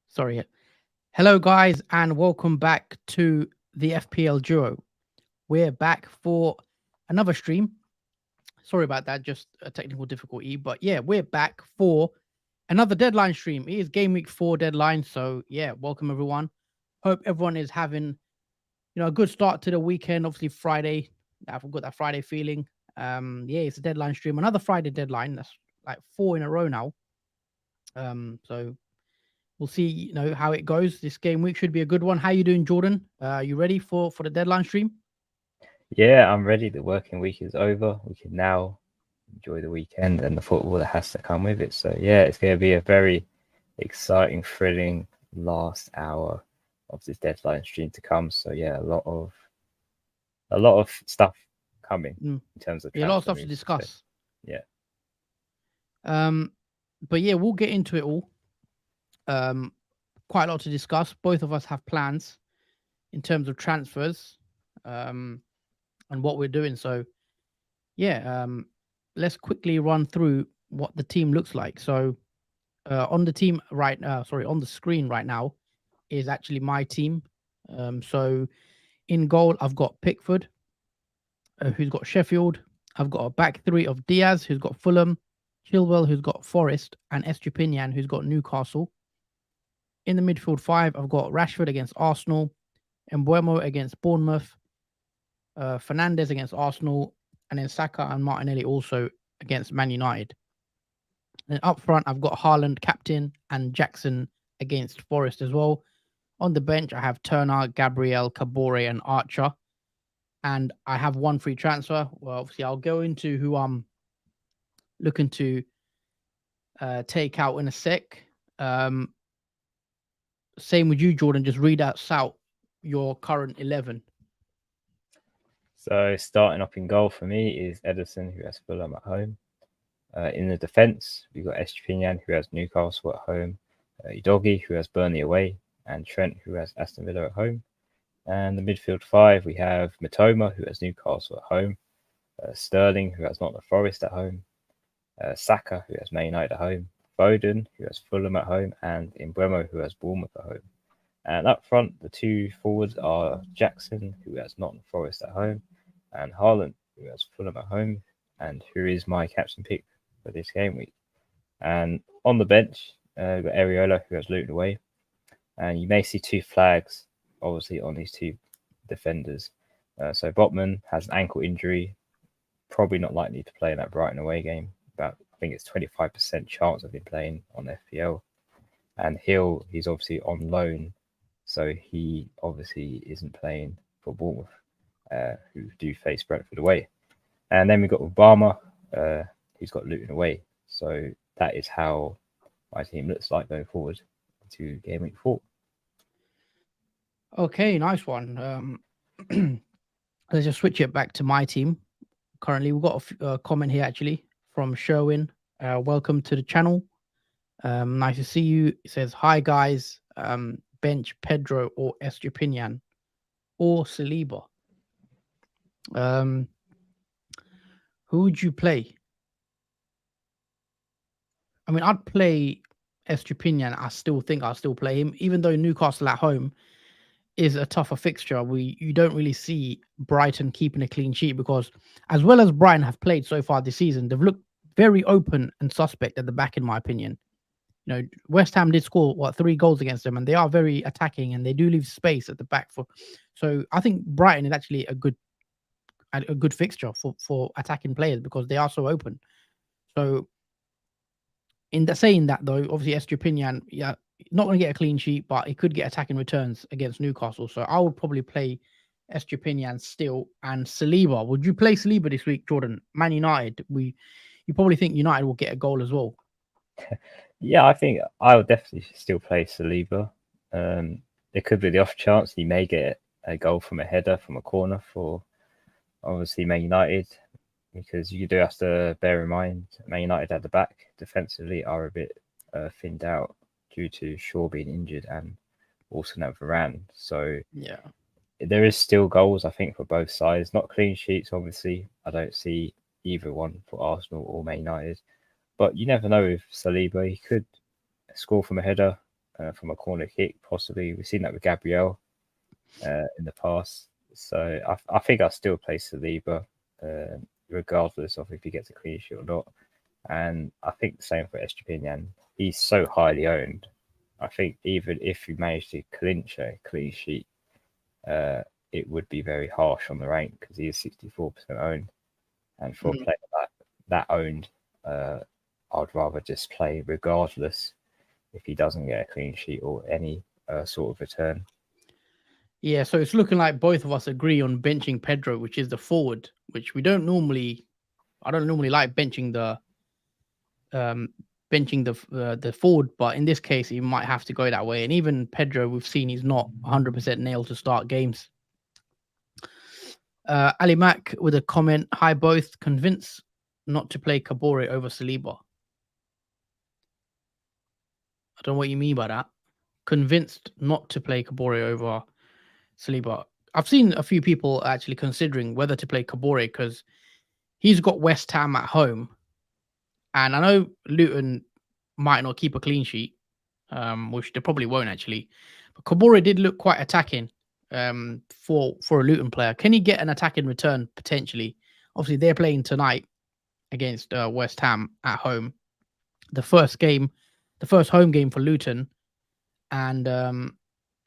Sorry. Hello, guys, and welcome back to the FPL Duo. We're back for another stream. Sorry about that, just a technical difficulty. But yeah, we're back for another deadline stream. It is Game Week 4 deadline. So yeah, welcome everyone. Hope everyone is having a good start to the weekend. Obviously, Friday. I've got that Friday feeling. Yeah, it's a deadline stream. Another Friday deadline. That's like 4 in a row now. So we'll see, how it goes. This game week should be a good one. How you doing, Jordan? You ready for the deadline stream? Yeah, I'm ready. The working week is over. We can now enjoy the weekend and the football that has to come with it. So yeah, it's going to be a very exciting, thrilling last hour of this deadline stream to come. So yeah, a lot of stuff coming in terms of a lot of stuff moves, to discuss. So, yeah. But yeah, we'll get into it all. Quite a lot to discuss. Both of us have plans in terms of transfers, and what we're doing. So yeah, let's quickly run through what the team looks like. So on the team on the screen right now is actually my team. So in goal, I've got Pickford, who's got Sheffield. I've got a back three of Diaz, who's got Fulham, Chilwell, who's got Forest, and Estupinian, who's got Newcastle. In the midfield five, I've got Rashford against Arsenal, Mbuemo against Bournemouth, Fernandes against Arsenal, and then Saka and Martinelli also against Man United. Then up front, I've got Haaland, captain, and Jackson against Forest as well. On the bench, I have Turner, Gabriel, Kabore, and Archer. And I have one free transfer. Well, obviously, I'll go into who I'm looking to take out in a sec. Same with you, Jordan. Just read out your current 11. So starting up in goal for me is Ederson, who has Fulham at home. In the defence, we've got Estupinian, who has Newcastle at home. Udogie, who has Burnley away. And Trent, who has Aston Villa at home. And the midfield five, we have Matoma, who has Newcastle at home. Sterling, who has Nottingham Forest at home. Saka, who has Man United at home. Foden, who has Fulham at home. And Mbuemo, who has Bournemouth at home. And up front, the two forwards are Jackson, who has Nottingham Forest at home. And Haaland, who has Fulham at home. And who is my captain pick for this game week. And on the bench, we've got Areola, who has Luton away. And you may see two flags, obviously, on these two defenders. So Botman has an ankle injury, probably not likely to play in that Brighton away game. I think it's 25% chance of him playing on FPL. And Hill, he's obviously on loan, so he obviously isn't playing for Bournemouth, who do face Brentford away. And then we've got Obama, who's got Luton away. So that is how my team looks like going forward to Game Week 4. Okay, nice one. Let's just switch it back to my team. Currently, we've got a comment here actually from Sherwin. Welcome to the channel. Nice to see you. It says, hi guys, bench Pedro or Estupinian or Saliba. Who would you play? I mean, I'd play Estupinian. I still think I'll still play him, even though Newcastle at home is a tougher fixture. You don't really see Brighton keeping a clean sheet because, as well as Brighton have played so far this season, they've looked very open and suspect at the back, in my opinion. West Ham did score 3 goals against them, and they are very attacking, and they do leave space at the back for. So I think Brighton is actually a good fixture for attacking players because they are so open. So saying that though, obviously Estupinian, not going to get a clean sheet, but he could get attacking returns against Newcastle. So I would probably play Estupinian still and Saliba. Would you play Saliba this week, Jordan? Man United, you probably think United will get a goal as well. Yeah, I think I would definitely still play Saliba. There could be the off chance he may get a goal from a header from a corner for obviously Man United, because you do have to bear in mind Man United at the back defensively are a bit thinned out due to Shaw being injured and also now Varane. So yeah, there is still goals, I think, for both sides. Not clean sheets, obviously. I don't see either one for Arsenal or Man United. But you never know with Saliba. He could score from a header, from a corner kick, possibly. We've seen that with Gabriel in the past. So I think I'll still play Saliba, regardless of if he gets a clean sheet or not. And I think the same for Estepinian. He's so highly owned. I think even if he managed to clinch a clean sheet, it would be very harsh on the rank because he is 64% owned. And for a player that owned, I'd rather just play regardless if he doesn't get a clean sheet or any sort of return. Yeah, so it's looking like both of us agree on benching Pedro, which is the forward, which we don't normally. I don't normally like benching the forward, but in this case, you might have to go that way. And even Pedro, we've seen he's not 100% nailed to start games. Ali Mack with a comment: "Hi both, convinced not to play Kabore over Saliba." I don't know what you mean by that. Convinced not to play Kabore over Saliba. I've seen a few people actually considering whether to play Kabore because he's got West Ham at home, and I know Luton might not keep a clean sheet, which they probably won't actually. But Kabore did look quite attacking for a Luton player. Can he get an attack in return potentially? Obviously, they're playing tonight against West Ham at home. The first home game for Luton, and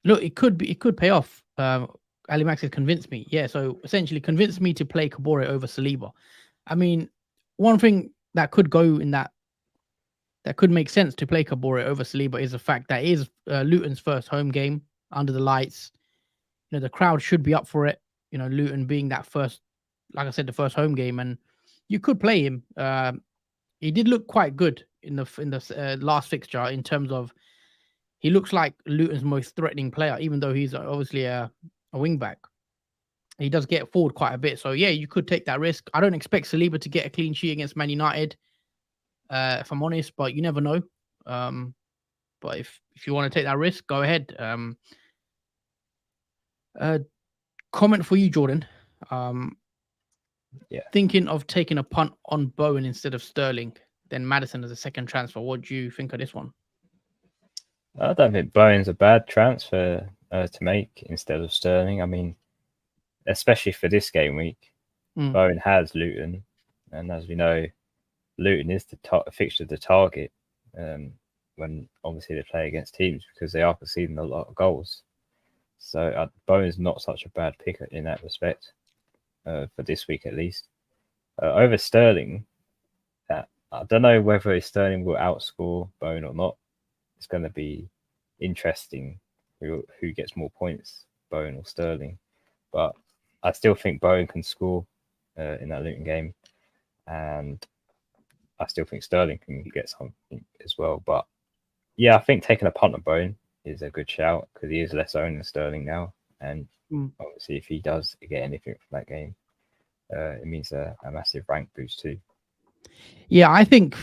look, it could pay off. Ali Max has convinced me. Yeah, so essentially convinced me to play Kabore over Saliba. I mean, one thing that could go in that could make sense to play Kabore over Saliba is the fact that it is Luton's first home game under the lights. You know, the crowd should be up for it. You know, Luton being that first, like I said, the first home game, and you could play him. He did look quite good in the last fixture in terms of he looks like Luton's most threatening player, even though he's obviously a wing back. He does get forward quite a bit. So, yeah, you could take that risk. I don't expect Saliba to get a clean sheet against Man United, if I'm honest, but you never know. But if you want to take that risk, go ahead. Comment for you, Jordan. Thinking of taking a punt on Bowen instead of Sterling, then Maddison as a second transfer. What do you think of this one? I don't think Bowen's a bad transfer to make instead of Sterling. I mean, especially for this game week, Bowen has Luton, and as we know, Luton is the fixture to target when obviously they play against teams because they are conceding a lot of goals. So Bowen's not such a bad pick in that respect for this week at least. Over Sterling, I don't know whether Sterling will outscore Bowen or not. It's going to be interesting who gets more points, Bowen or Sterling. But I still think Bowen can score in that Luton game. And I still think Sterling can get something as well. But yeah, I think taking a punt on Bowen is a good shout because he is less owned than Sterling now. And obviously, if he does get anything from that game, it means a massive rank boost too. Yeah, I think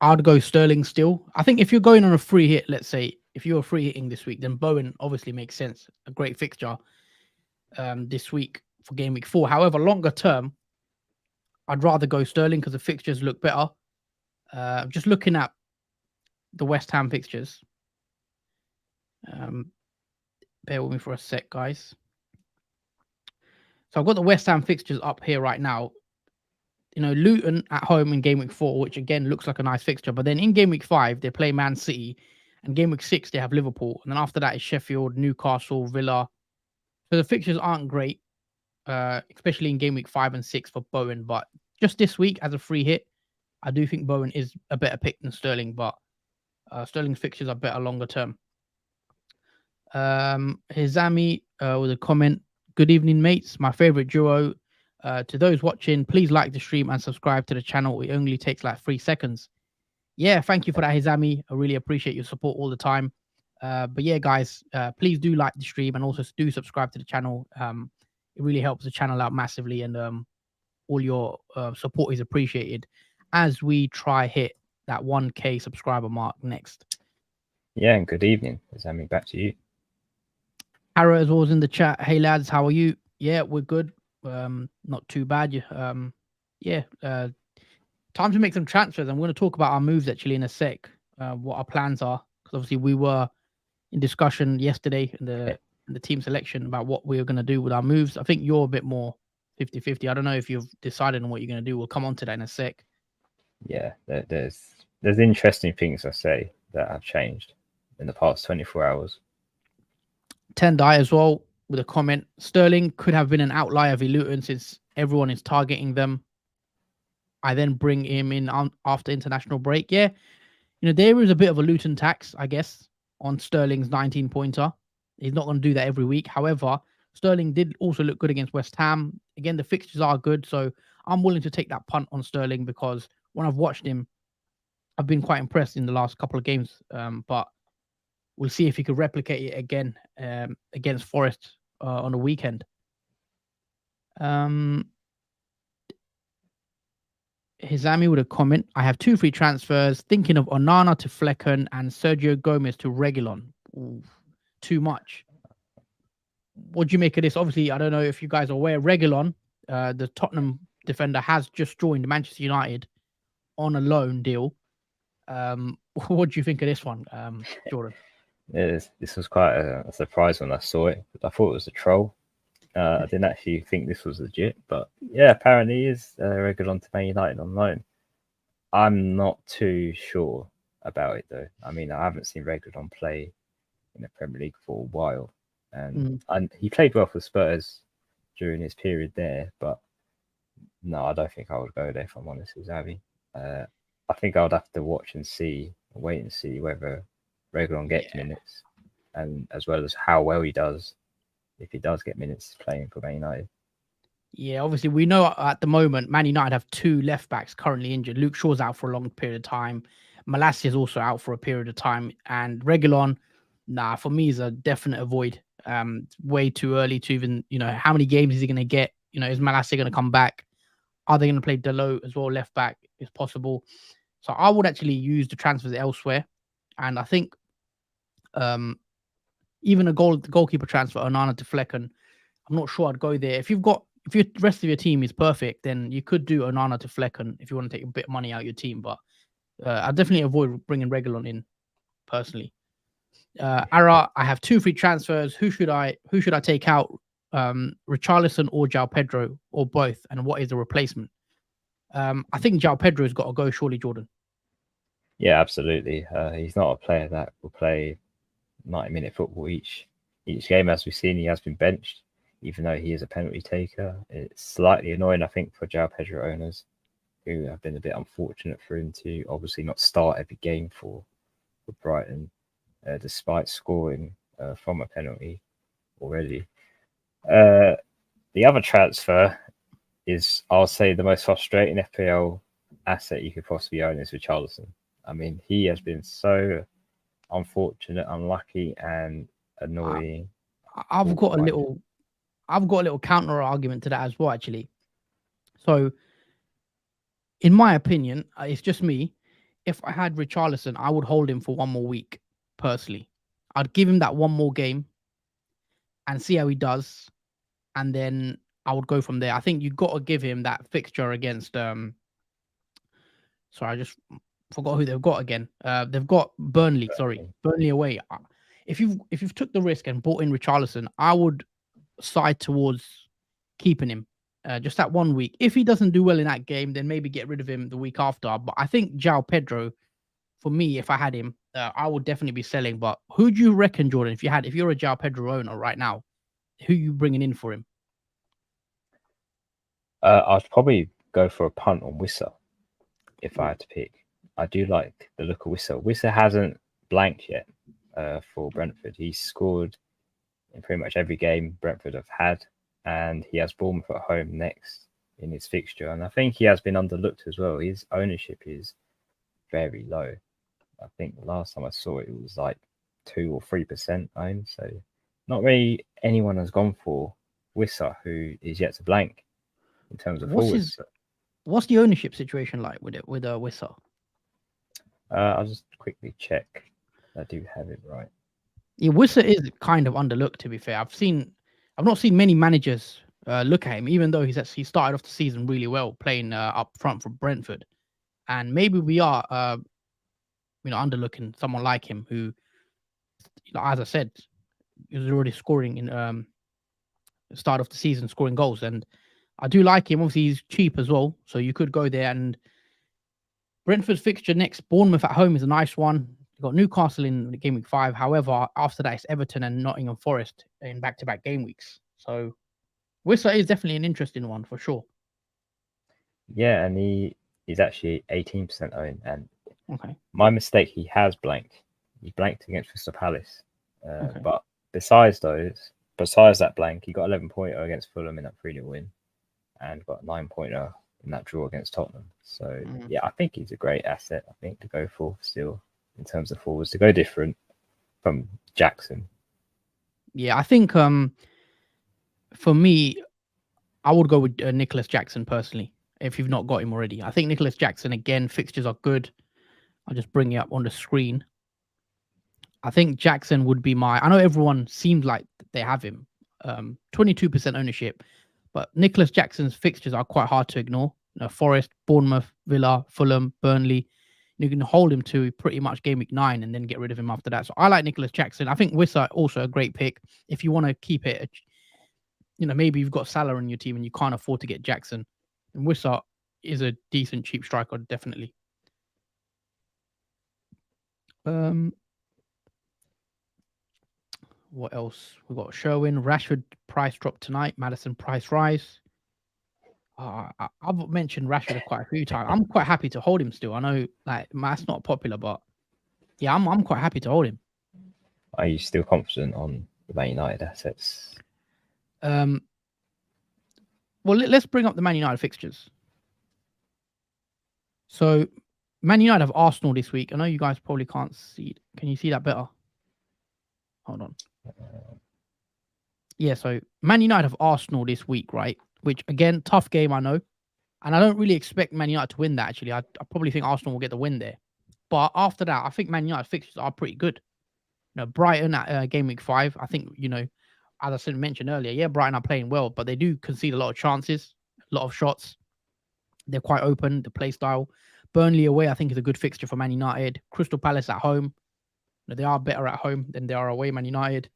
I'd go Sterling still. I think if you're going on a free hit, let's say, if you're free hitting this week, then Bowen obviously makes sense. A great fixture this week for game week 4. However, longer term, I'd rather go Sterling because the fixtures look better. Just looking at the West Ham fixtures. Bear with me for a sec, guys. So I've got the West Ham fixtures up here right now. You know, Luton at home in game week 4, which again looks like a nice fixture. But then in game week 5, they play Man City. And game week 6, they have Liverpool. And then after that is Sheffield, Newcastle, Villa. So the fixtures aren't great, especially in game week 5 and 6 for Bowen. But just this week as a free hit, I do think Bowen is a better pick than Sterling. But Sterling's fixtures are better longer term. Hizami with a comment. Good evening, mates. My favorite duo. To those watching, please like the stream and subscribe to the channel. It only takes like 3 seconds. Yeah, thank you for that, Hizami. I really appreciate your support all the time. But yeah, guys, please do like the stream and also do subscribe to the channel. It really helps the channel out massively, and all your support is appreciated as we try hit that 1K subscriber mark next. Yeah, and good evening, Hizami. Back to you. Harrow as well as in the chat. Hey lads, how are you? Yeah, we're good. Not too bad. Yeah. Time to make some transfers. I'm going to talk about our moves actually in a sec. What our plans are, because obviously we were in discussion yesterday in the team selection about what we were going to do with our moves. I think you're a bit more 50-50. I don't know if you've decided on what you're going to do. We'll come on to that in a sec. Yeah, there's interesting things I say that have changed in the past 24 hours. Tendai as well with a comment. Sterling could have been an outlier v Luton since everyone is targeting them. I then bring him in after international break. Yeah, there is a bit of a Luton tax, I guess, on Sterling's 19 pointer. He's not going to do that every week. However, Sterling did also look good against West Ham. Again, the fixtures are good, so I'm willing to take that punt on Sterling because when I've watched him, I've been quite impressed in the last couple of games. But we'll see if he could replicate it again against Forest on the weekend. Hizami with a comment. I have 2 free transfers. Thinking of Onana to Flecken and Sergio Gomez to Reguilon. Ooh, too much. What do you make of this? Obviously, I don't know if you guys are aware. Reguilon, the Tottenham defender, has just joined Manchester United on a loan deal. What do you think of this one, Jordan? This was quite a surprise when I saw it. I thought it was a troll. I didn't actually think this was legit, but yeah, apparently he is Reguilon to Man United on loan. I'm not too sure about it though. I mean, I haven't seen Reguilon play in the Premier League for a while, and he played well for Spurs during his period there. But no, I don't think I would go there if I'm honest with Xavi. I think I would have to wait and see whether Reguilon gets minutes, and as well as how well he does if he does get minutes playing for Man United. Yeah, obviously we know at the moment Man United have 2 left backs currently injured. Luke Shaw's out for a long period of time. Malacia is also out for a period of time, and Reguilon, for me is a definite avoid. Way too early to even, how many games is he going to get? Is Malacia going to come back? Are they going to play Dalot as well, left back, if possible? So I would actually use the transfers elsewhere, and I think even the goalkeeper transfer, Onana to Flecken, I'm not sure I'd go there. If the rest of your team is perfect, then you could do Onana to Flecken if you want to take a bit of money out of your team. But I definitely avoid bringing Reguilon in personally. Ara, I have 2 free transfers. Who should I take out? Richarlison or João Pedro or both? And what is the replacement? I think João Pedro's got to go, surely, Jordan. Yeah, absolutely. He's not a player that will play 90-minute football each game. As we've seen, he has been benched, even though he is a penalty taker. It's slightly annoying, I think, for João Pedro owners who have been a bit unfortunate for him to obviously not start every game for Brighton, despite scoring from a penalty already. The other transfer is, I'll say, the most frustrating FPL asset you could possibly own is Richarlison. I mean, he has been so unfortunate, unlucky, and annoying. I've got a little counter argument to that as well, actually. So, in my opinion, it's just me. If I had Richarlison, I would hold him for 1 more week. Personally, I'd give him that 1 more game and see how he does, and then I would go from there. I think you got to give him that fixture against. Sorry, I just forgot who they've got again. They've got Burnley. Sorry, Burnley away. If you've took the risk and bought in Richarlison, I would side towards keeping him just that 1 week. If he doesn't do well in that game, then maybe get rid of him the week after. But I think João Pedro, for me, if I had him, I would definitely be selling. But who do you reckon, Jordan, if you're a João Pedro owner right now, who you bringing in for him? I'd probably go for a punt on Wissa if I had to pick. I do like the look of Wissa. Wissa hasn't blanked yet for Brentford. He's scored in pretty much every game Brentford have had, and he has Bournemouth at home next in his fixture. And I think he has been underlooked as well. His ownership is very low. I think the last time I saw it, it was like 2 or 3% owned. So not really anyone has gone for Wissa, who is yet to blank in terms of forwards. What's the ownership situation like with Wissa? I'll just quickly check. I do have it right. Yeah, Wissa is kind of underlooked, to be fair. I've not seen many managers look at him, even though he started off the season really well, playing up front for Brentford. And maybe we are, underlooking someone like him who, as I said, is already scoring in the start of the season, scoring goals. And I do like him. Obviously, he's cheap as well, so you could go there. And Brentford's fixture next, Bournemouth at home is a nice one. You've got Newcastle in game week 5. However, after that, it's Everton and Nottingham Forest in back-to-back game weeks. So Wissa is definitely an interesting one for sure. Yeah, and he is actually 18% owned. And Okay. my mistake, he has blanked. He blanked against Crystal Palace. Okay. But besides that blank, he got 11-pointer against Fulham in that 3-0 win and got 9-pointer in that draw against Tottenham. So, yeah, I think he's a great asset, I think, to go for still in terms of forwards, to go different from Jackson. Yeah, I think for me, I would go with Nicholas Jackson personally, if you've not got him already. I think Nicholas Jackson, again, fixtures are good. I'll just bring it up on the screen. I think Jackson would be I know everyone seems like they have him. 22% ownership, but Nicholas Jackson's fixtures are quite hard to ignore. Forest, Bournemouth, Villa, Fulham, Burnley. You can hold him to pretty much game week 9 and then get rid of him after that. So I like Nicholas Jackson. I think Wissa also a great pick if you want to keep it. Maybe you've got Salah in your team and you can't afford to get Jackson. And Wissa is a decent cheap striker, definitely. What else? We've got Sherwin, Rashford price drop tonight, Madison price rise. I've mentioned Rashford quite a few times. I'm quite happy to hold him still. I know that's not popular, but yeah, I'm quite happy to hold him. Are you still confident on the Man United assets? Well, let's bring up the Man United fixtures. So, Man United have Arsenal this week. I know you guys probably can't see. Can you see that better? Hold on. Yeah, so Man United have Arsenal this week, right? Which, again, tough game, I know. And I don't really expect Man United to win that, actually. I probably think Arsenal will get the win there. But after that, I think Man United fixtures are pretty good. Brighton at game week 5, I think, as I mentioned earlier, yeah, Brighton are playing well, but they do concede a lot of chances, a lot of shots. They're quite open, the play style. Burnley away, I think, is a good fixture for Man United. Crystal Palace at home. They are better at home than they are away, Man United.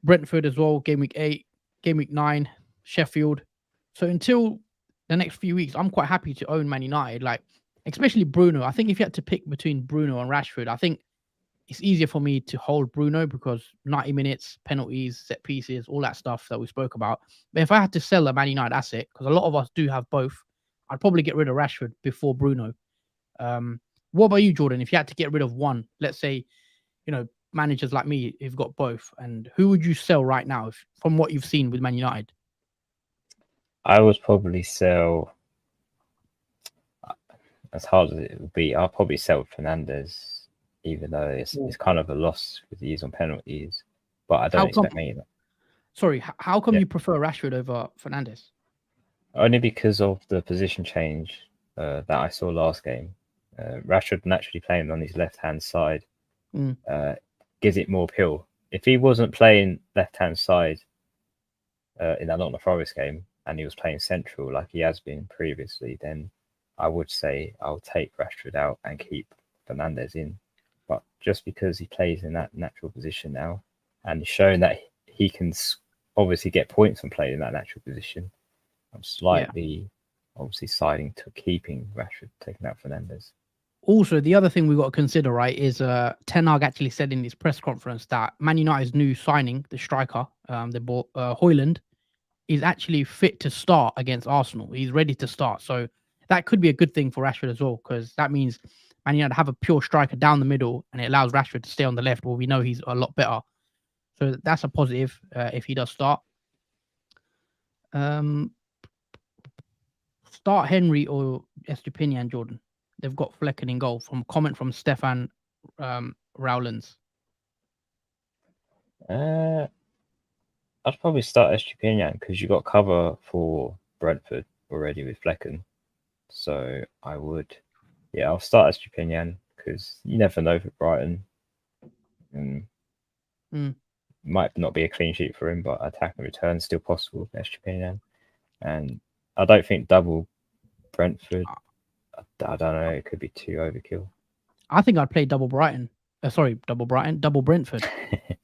Brentford as well, game week 8, game week 9, Sheffield. So until the next few weeks, I'm quite happy to own Man United, especially Bruno. I think if you had to pick between Bruno and Rashford, I think it's easier for me to hold Bruno because 90 minutes, penalties, set pieces, all that stuff that we spoke about. But if I had to sell a Man United asset, because a lot of us do have both, I'd probably get rid of Rashford before Bruno. What about you, Jordan? If you had to get rid of one, let's say, managers like me who've got both, and who would you sell right now from what you've seen with Man United? I would probably sell, as hard as it would be, I'll probably sell Fernandes, even though it's kind of a loss with the use on penalties. But I don't expect me. Sorry, how come you prefer Rashford over Fernandes? Only because of the position change that I saw last game. Rashford naturally playing on his left-hand side gives it more appeal. If he wasn't playing left-hand side in that Nottingham Forest game and he was playing central like he has been previously, then I would say I'll take Rashford out and keep Fernandes in. But just because he plays in that natural position now and showing that he can obviously get points from playing in that natural position, I'm slightly obviously siding to keeping Rashford, taking out Fernandes. Also, the other thing we've got to consider, right, is Ten Hag actually said in his press conference that Man United's new signing, the striker, they bought Højlund, is actually fit to start against Arsenal. He's ready to start. So that could be a good thing for Rashford as well, because that means Man United have a pure striker down the middle and it allows Rashford to stay on the left where we know he's a lot better. So that's a positive if he does start. Start Henry or Estupinian, Jordan. They've got Flecken in goal. From comment from Stefan Rowlands. I'd probably start Estupinian because you got cover for Brentford already with Flecken. So I would, I'll start Estupinian because you never know for Brighton. Might not be a clean sheet for him, but attack and return still possible for Estepinian. And I don't think double Brentford. I don't know. It could be too overkill. I think I'd play double Brighton. Double Brentford.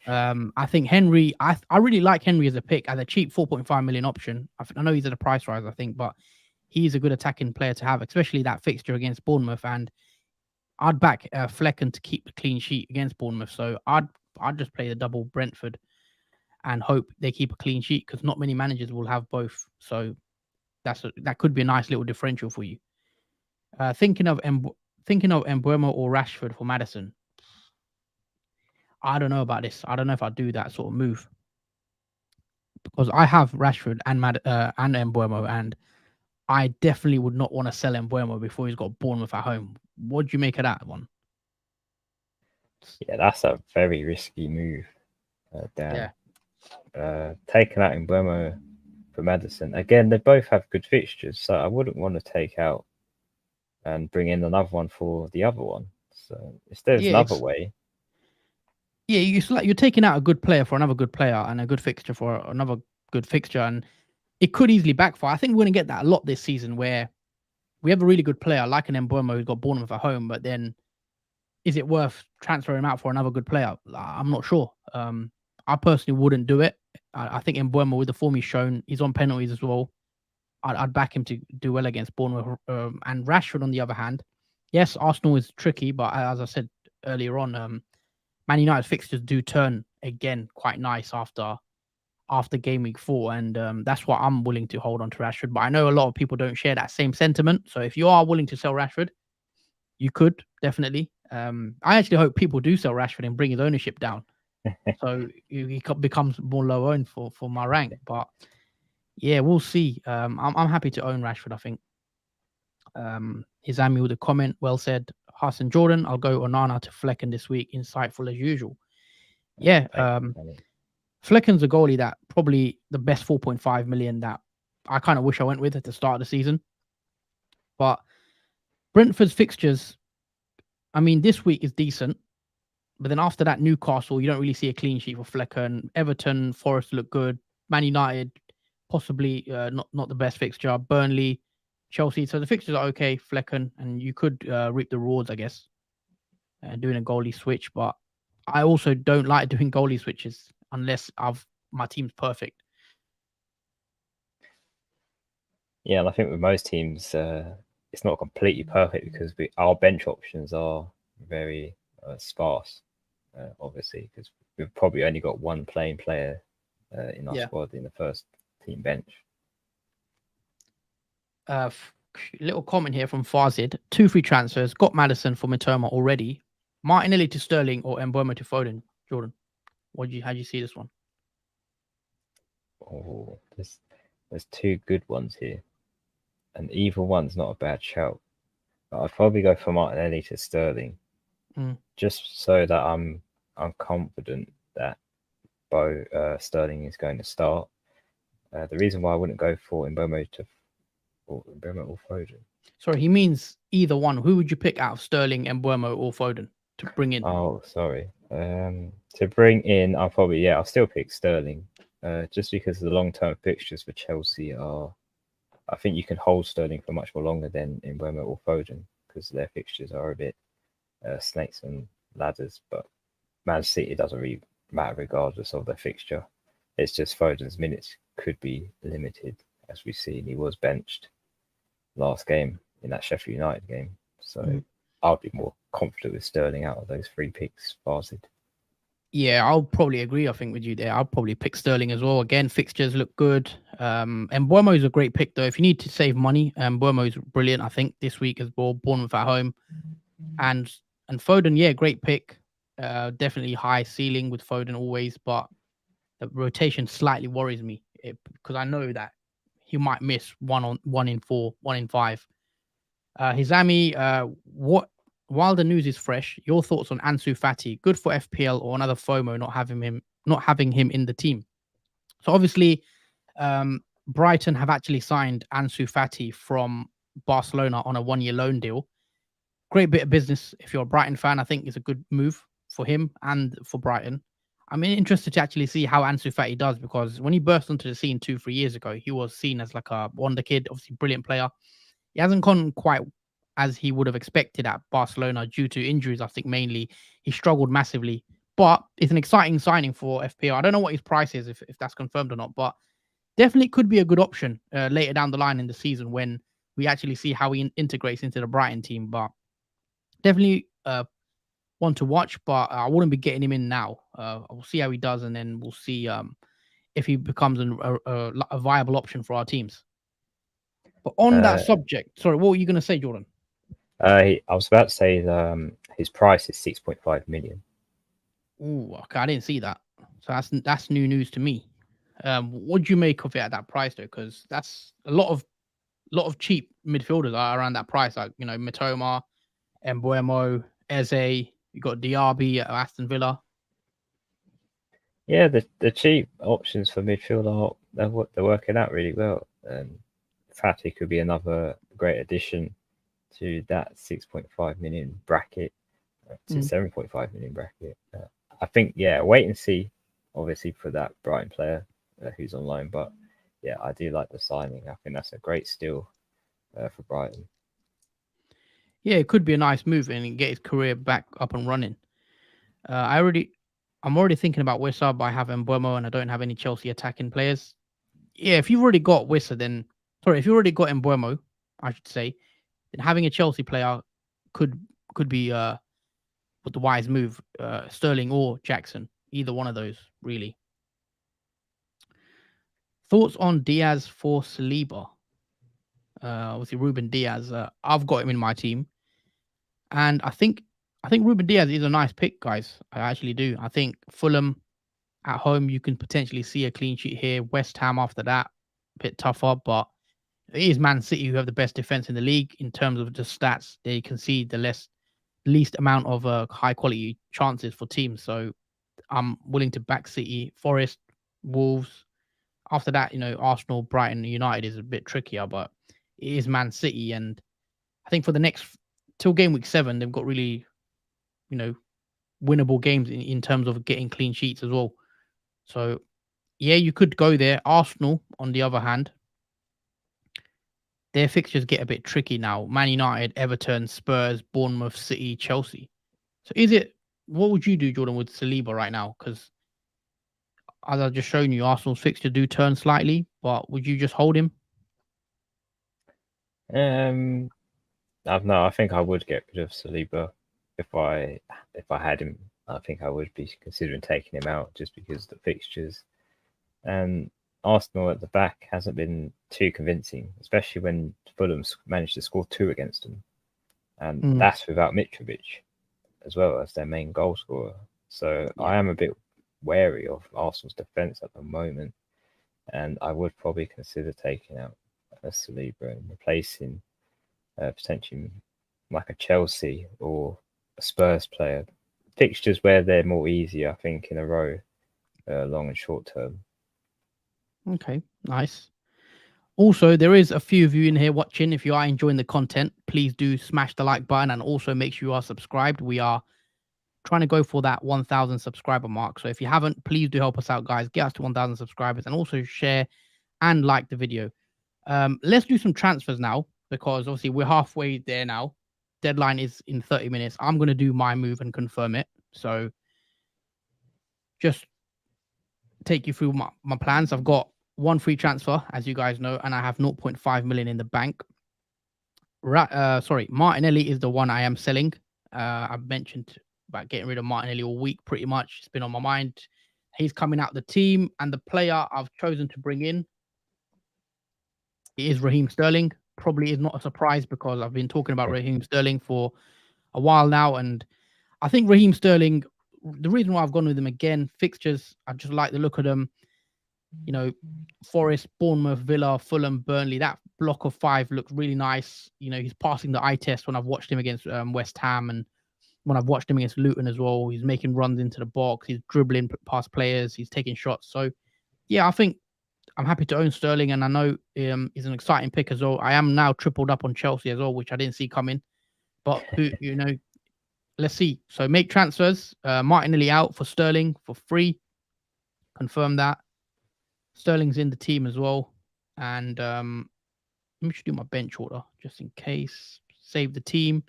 I think Henry. I really like Henry as a pick, as a cheap 4.5 million option. I know he's at a price rise, I think, but he's a good attacking player to have, especially that fixture against Bournemouth. And I'd back Flecken to keep the clean sheet against Bournemouth. So I'd just play the double Brentford and hope they keep a clean sheet, because not many managers will have both. So that could be a nice little differential for you. Thinking of Mbeumo or Rashford for Maddison. I don't know about this. I don't know if I'd do that sort of move, because I have Rashford and Mbeumo, and I definitely would not want to sell Mbeumo before he's got Bournemouth at home. What do you make of that one? Yeah, that's a very risky move, Dan. Yeah. Taking out Mbeumo for Maddison. Again, they both have good fixtures, so I wouldn't want to take out and bring in another one for the other one. So if there's another way. Yeah, you're taking out a good player for another good player, and a good fixture for another good fixture, and it could easily backfire. I think we're going to get that a lot this season, where we have a really good player like an Mbeumo who's got Bournemouth at home, but then is it worth transferring him out for another good player? I'm not sure. I personally wouldn't do it. I think Mbeumo, with the form he's shown, he's on penalties as well. I'd back him to do well against Bournemouth. And Rashford, on the other hand, yes, Arsenal is tricky, but as I said earlier on, Man United fixtures do turn again quite nice after game week 4, and that's why I'm willing to hold on to Rashford. But I know a lot of people don't share that same sentiment. So if you are willing to sell Rashford, you could definitely. I actually hope people do sell Rashford and bring his ownership down, so he becomes more low owned for my rank. But yeah, we'll see. I'm happy to own Rashford, I think. Izami with a comment, well said. Hassan Jordan, I'll go Onana to Flecken this week. Insightful as usual. Yeah, Flecken's a goalie that probably the best 4.5 million that I kind of wish I went with at the start of the season. But Brentford's fixtures, I mean, this week is decent, but then after that, Newcastle, you don't really see a clean sheet for Flecken. Everton, Forest look good. Man United, possibly not the best fixture. Burnley, Chelsea. So the fixtures are okay, Flecken, and you could reap the rewards, I guess, doing a goalie switch. But I also don't like doing goalie switches unless my team's perfect. Yeah, and I think with most teams, it's not completely perfect because our bench options are very sparse, obviously, because we've probably only got one playing player in our squad in the first team bench. Little comment here from Fazid. 2 free transfers. Got Maddison for Mitoma already. Martinelli to Sterling or Mbeumo to Foden. Jordan, how do you see this one? Oh, there's 2 good ones here, and either one's not a bad shout. But I'd probably go for Martinelli to Sterling, just so that I'm confident that Sterling is going to start. The reason why I wouldn't go for Mbeumo or Foden. Sorry, he means either one. Who would you pick out of Sterling, Mbeumo, or Foden to bring in? Oh, sorry. To bring in, I'll still pick Sterling, just because the long-term fixtures for Chelsea are. I think you can hold Sterling for much more longer than Mbeumo or Foden, because their fixtures are a bit snakes and ladders. But Man City doesn't really matter regardless of their fixture. It's just Foden's minutes could be limited, as we've seen. He was benched last game in that Sheffield United game. So I'll be more confident with Sterling out of those 3 picks, Fazid. Yeah, I'll probably agree, I think, with you there. I'll probably pick Sterling as well. Again, fixtures look good. Mbeumo is a great pick, though. If you need to save money, Mbeumo is brilliant, I think, this week as well. Bournemouth at home. And Foden, yeah, great pick. Definitely high ceiling with Foden always, but the rotation slightly worries me because I know that he might miss one in 4, 1 in 5. Hizami, while the news is fresh, your thoughts on Ansu Fati? Good for FPL or another FOMO not having him in the team? So obviously, Brighton have actually signed Ansu Fati from Barcelona on a 1-year loan deal. Great bit of business. If you're a Brighton fan, I think it's a good move for him and for Brighton. I'm interested to actually see how Ansu Fati does, because when he burst onto the scene 2, 3 years ago, he was seen as like a wonder kid, obviously brilliant player. He hasn't gone quite as he would have expected at Barcelona due to injuries. I think mainly he struggled massively, but it's an exciting signing for FPL. I don't know what his price is, if that's confirmed or not, but definitely could be a good option later down the line in the season when we actually see how he integrates into the Brighton team. But definitely one to watch, but I wouldn't be getting him in now. We'll see how he does, and then we'll see if he becomes a viable option for our teams. But on that subject, sorry, what were you going to say, Jordan? I was about to say his price is 6.5 million. Ooh, okay, I didn't see that. So that's new news to me. What do you make of it at that price though? Because that's a lot of cheap midfielders are around that price. Like, you know, Mitoma, Mbeumo, Eze. You got Diaby at Aston Villa. Yeah, the cheap options for midfield are they're working out really well. Fati could be another great addition to that 6.5 million bracket, to 7.5 million bracket. I think, wait and see, obviously, for that Brighton player who's on loan. But yeah, I do like the signing. I think that's a great steal for Brighton. Yeah, it could be a nice move and get his career back up and running. I'm already thinking about Wissa, but I have Mbeumo and I don't have any Chelsea attacking players. Yeah, if you've already got Wissa, if you already got Mbeumo, I should say, then having a Chelsea player could be the wise move. Sterling or Jackson, either one of those, really. Thoughts on Diaz for Saliba? Obviously, Ruben Diaz. I've got him in my team, and I think Ruben Diaz is a nice pick, guys. I actually do. I think Fulham at home, you can potentially see a clean sheet here. West Ham after that, a bit tougher, but it is Man City who have the best defense in the league in terms of the stats. They concede the least amount of high quality chances for teams. So I'm willing to back City. Forest, Wolves. After that, you know, Arsenal, Brighton, United is a bit trickier, but it is Man City. And I think for the next till game week 7, they've got really, you know, winnable games in terms of getting clean sheets as well. So yeah, you could go there. Arsenal, on the other hand, their fixtures get a bit tricky now. Man United, Everton, Spurs, Bournemouth, City, Chelsea. So what would you do, Jordan, with Saliba right now? Because as I've just shown you, Arsenal's fixture do turn slightly, but would you just hold him? I think I would get rid of Saliba if I had him. I think I would be considering taking him out just because of the fixtures. And Arsenal at the back hasn't been too convincing, especially when Fulham managed to score 2 against them. And that's without Mitrovic as well as their main goal scorer. So I am a bit wary of Arsenal's defence at the moment. And I would probably consider taking out a Saliba and replacing potentially like a Chelsea or a Spurs player. Fixtures where they're more easy, I think, in a row, long and short term. Okay, nice. Also, there is a few of you in here watching. If you are enjoying the content, please do smash the like button and also make sure you are subscribed. We are trying to go for that 1,000 subscriber mark. So if you haven't, please do help us out, guys. Get us to 1,000 subscribers and also share and like the video. Let's do some transfers now, because obviously we're halfway there now. Deadline is in 30 minutes. I'm going to do my move and confirm it. So just take you through my plans. I've got one free transfer, as you guys know, and I have 0.5 million in the bank. Martinelli is the one I am selling. I've mentioned about getting rid of Martinelli all week, pretty much. It's been on my mind. He's coming out the team, and the player I've chosen to bring in is Raheem Sterling. Probably is not a surprise because I've been talking about Raheem Sterling for a while now, and I think Raheem Sterling, the reason why I've gone with him again, fixtures, I just like the look of them. You know, Forest, Bournemouth, Villa, Fulham, Burnley, that block of 5 looks really nice. You know, he's passing the eye test when I've watched him against West Ham, and when I've watched him against Luton as well. He's making runs into the box. He's dribbling past players. He's taking shots. So, yeah, I think I'm happy to own Sterling, and I know he's an exciting pick as well. I am now tripled up on Chelsea as well, which I didn't see coming. But, let's see. So make transfers. Martinelli out for Sterling for free. confirm that. Sterling's in the team as well. And let me just do my bench order just in case. Save the team.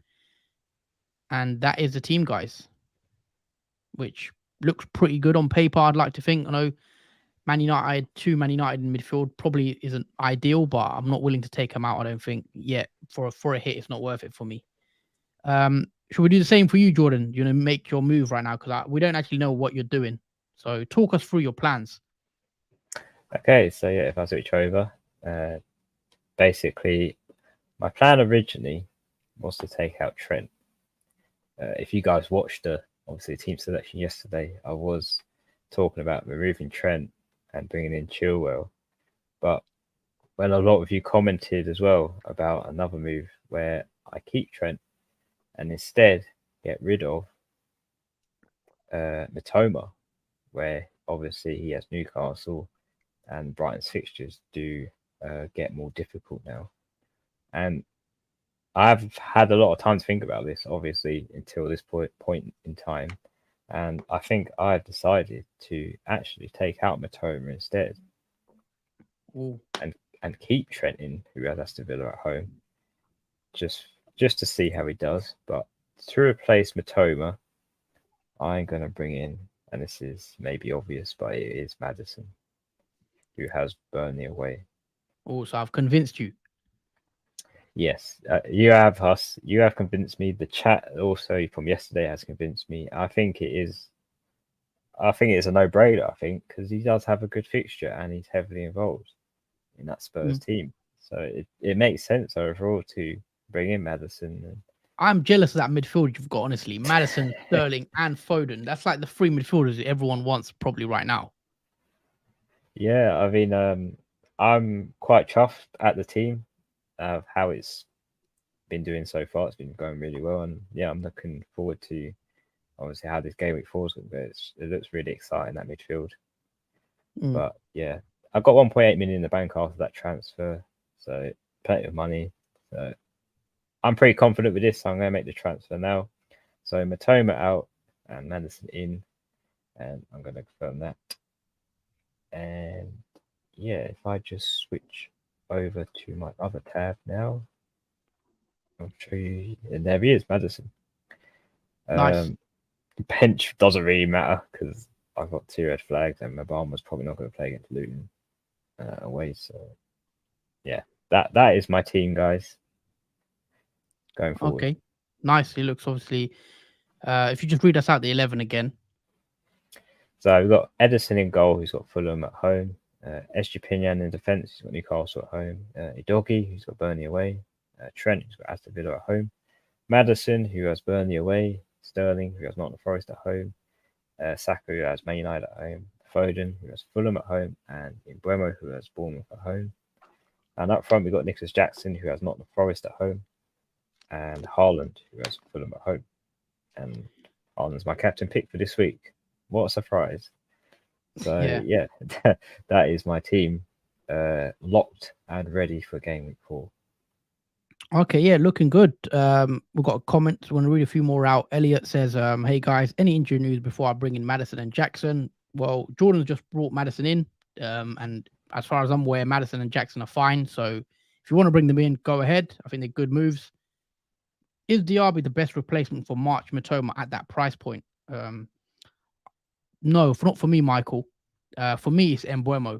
And that is the team, guys, which looks pretty good on paper, I'd like to think. I know Man United, Man United in midfield probably isn't ideal, but I'm not willing to take them out, I don't think, yet. For a hit, it's not worth it for me. Should we do the same for you, Jordan? You know, make your move right now, because we don't actually know what you're doing. So talk us through your plans. Okay, so yeah, if I switch over, basically, my plan originally was to take out Trent. If you guys watched obviously team selection yesterday, I was talking about removing Trent and bringing in Chilwell, but when a lot of you commented as well about another move where I keep Trent and instead get rid of Matoma, where obviously he has Newcastle and Brighton's fixtures do get more difficult now. And I've had a lot of time to think about this, obviously, until this point in time. And I think I've decided to actually take out Matoma instead. Ooh. And keep Trent in, who has Aston Villa at home, just to see how he does. But to replace Matoma, I'm going to bring in, and this is maybe obvious, but it is Maddison, who has Burnley away. Oh, so I've convinced you. Yes, you have convinced me. The chat also from yesterday has convinced me. I think it is a no-brainer. I think because he does have a good fixture and he's heavily involved in that Spurs team, so it makes sense overall to bring in Maddison. I'm jealous of that midfield you've got, honestly. Maddison, Sterling, and Foden. That's like the three midfielders that everyone wants probably right now. Yeah, I mean, I'm quite chuffed at the team of how it's been doing so far. It's been going really well, and yeah, I'm looking forward to obviously how this game week falls. But it looks really exciting, that midfield. But yeah, I've got 1.8 million in the bank after that transfer, so plenty of money. So I'm pretty confident with this. So I'm going to make the transfer now. So Matoma out and Maddison in, and I'm going to confirm that. And yeah, if I just switch over to my other tab now, I'll show you. And there he is, Maddison. Nice. Bench doesn't really matter because I've got 2 red flags, and my was probably not going to play against Luton away. So yeah, that is my team, guys. Going forward. Okay, nice. It looks obviously. If you just read us out the 11 again. So we've got Edison in goal, who's got Fulham at home. SG Pinyan in defence, he's got Newcastle at home. Idogi, who's got Burnley away. Trent, who's got Aston Villa at home. Maddison, who has Burnley away. Sterling, who has Nottingham Forest at home. Saka, who has Man United at home. Foden, who has Fulham at home. And Mbeumo, who has Bournemouth at home. And up front, we've got Nicholas Jackson, who has Nottingham Forest at home. And Haaland, who has Fulham at home. And Haaland's my captain pick for this week. What a surprise. So yeah, that is my team locked and ready for game week 4. Okay, yeah, looking good. We've got a comment. I want to read a few more out. Elliot says, hey guys, any injury news before I bring in Maddison and Jackson? Well, Jordan's just brought Maddison in. And as far as I'm aware, Maddison and Jackson are fine. So if you want to bring them in, go ahead. I think they're good moves. Is Diaby the best replacement for March Matoma at that price point? No, not for me, Michael. For me, it's Mbeumo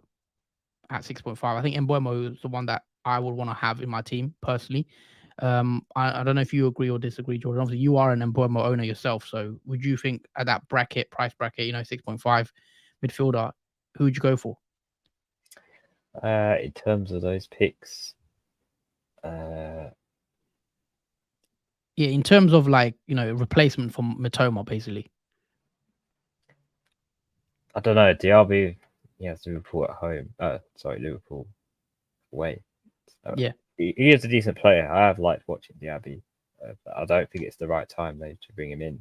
at 6.5. I think Mbeumo is the one that I would want to have in my team personally. I don't know if you agree or disagree, Jordan. Obviously, you are an Mbeumo owner yourself. So would you think at that price bracket, 6.5 midfielder, who would you go for? In terms of those picks, yeah, in terms of replacement for Matoma, basically. I don't know. Diaby, he has Liverpool at home. Liverpool away. So yeah, he is a decent player. I have liked watching Diaby, but I don't think it's the right time though to bring him in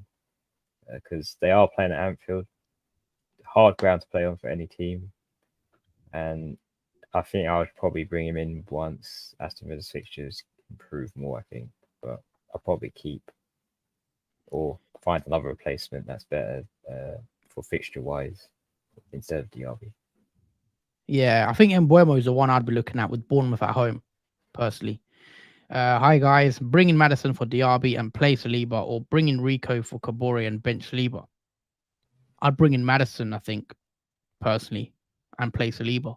because they are playing at Anfield, hard ground to play on for any team, and I think I would probably bring him in once Aston Villa's fixtures improve more. I think, but I'll probably keep or find another replacement that's better for fixture wise instead of Diaby. Yeah, I think Embuemo is the one I'd be looking at with Bournemouth at home, personally. Hi guys, bring in Madison for Diaby and play Saliba, or bring in Rico for Kabore and bench Saliba. I'd bring in Madison, I think, personally, and play Saliba.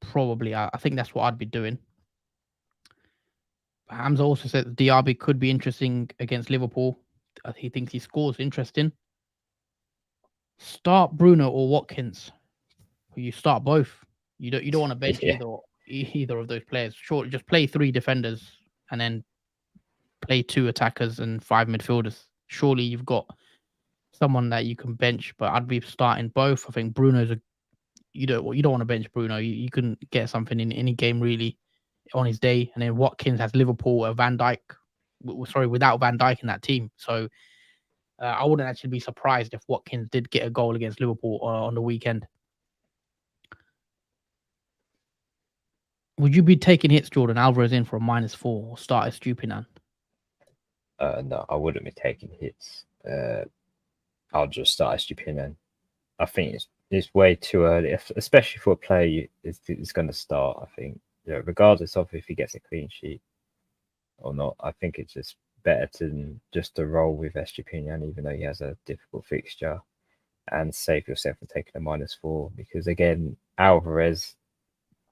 Probably, I think that's what I'd be doing. Hamza also said that Diaby could be interesting against Liverpool. He thinks he scores interesting. Start Bruno or Watkins. You start both. You don't want to bench Yeah. either of those players. Sure, just play 3 defenders and then play 2 attackers and 5 midfielders. Surely you've got someone that you can bench, but I'd be starting both. I think Bruno's you don't want to bench Bruno. You can get something in any game really on his day, and then Watkins has Liverpool, Van Dijk. Without Van Dijk in that team, so I wouldn't actually be surprised if Watkins did get a goal against Liverpool on the weekend. Would you be taking hits, Jordan Alvarez in for a -4 or start Estupiñán? No, I wouldn't be taking hits. I'll just start Estupiñán. I think it's way too early, especially for a player is going to start. I think, regardless of if he gets a clean sheet or not, I think it's just better to roll with Estupiñán, even though he has a difficult fixture, and save yourself from taking a -4. Because again, Alvarez,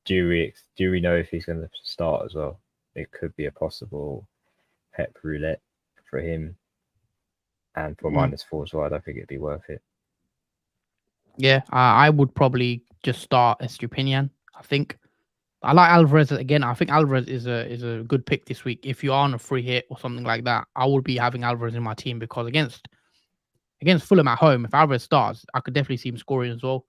do we know if he's going to start as well? It could be a possible Pep roulette for him, and for -4 as well. I don't think it'd be worth it. Yeah, I would probably just start Estupiñán. I think I like Alvarez again. I think Alvarez is a good pick this week. If you are on a free hit or something like that, I would be having Alvarez in my team, because against Fulham at home, if Alvarez starts, I could definitely see him scoring as well.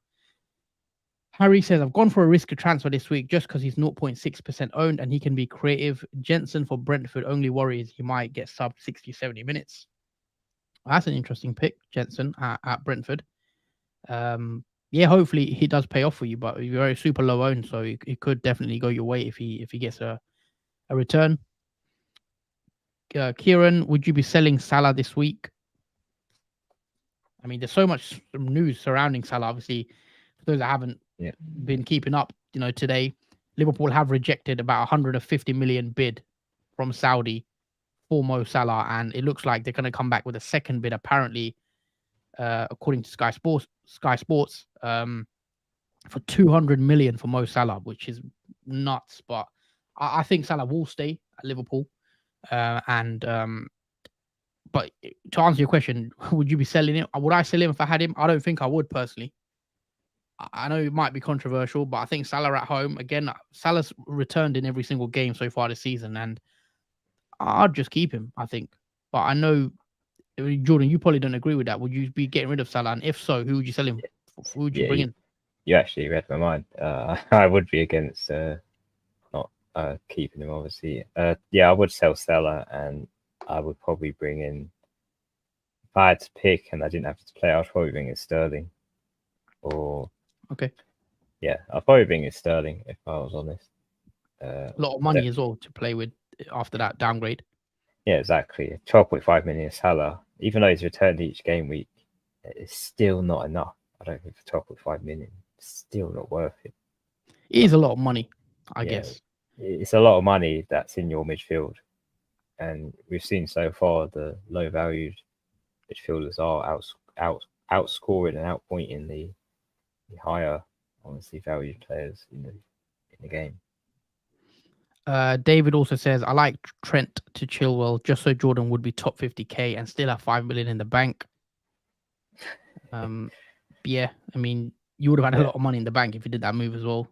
Harry says, I've gone for a risky transfer this week just because he's 0.6% owned and he can be creative. Jensen for Brentford. Only worry is he might get sub 60, 70 minutes. That's an interesting pick, Jensen at Brentford. Yeah, hopefully he does pay off for you, but you're very super low owned, so it could definitely go your way if he gets a return. Kieran, would you be selling Salah this week? I mean, there's so much news surrounding Salah. Obviously, for those that haven't been keeping up, today Liverpool have rejected about 150 million bid from Saudi for Mo Salah, and it looks like they're going to come back with a second bid, apparently, according to Sky Sports, for 200 million for Mo Salah, which is nuts. But I think Salah will stay at Liverpool, but to answer your question, would you be selling him? Would I sell him if I had him? I don't think I would personally. I know it might be controversial, but I think Salah at home, again, Salah's returned in every single game so far this season, and I'd just keep him, I think. But I know, Jordan, you probably don't agree with that. Would you be getting rid of Salah? And if so, who would you sell him? Who would you bring in? You actually read my mind. I would be against not keeping him, obviously. Yeah, I would sell Salah, and I would probably bring in, if I had to pick and I didn't have to play, I'd probably bring in Sterling. Okay. Yeah, I'd probably bring in Sterling if I was honest. A lot of money as well to play with after that downgrade. Yeah, exactly. 12.5 million Salah, even though he's returned each game week, it's still not enough. I don't think for 12.5 million, it's still not worth it. It is a lot of money, I guess. It's a lot of money that's in your midfield. And we've seen so far the low valued midfielders are outscoring and outpointing the higher, honestly, valued players in the game. David also says, I like Trent to Chilwell just so Jordan would be top 50k and still have 5 million in the bank. Yeah, I mean, you would have had a lot of money in the bank if you did that move as well.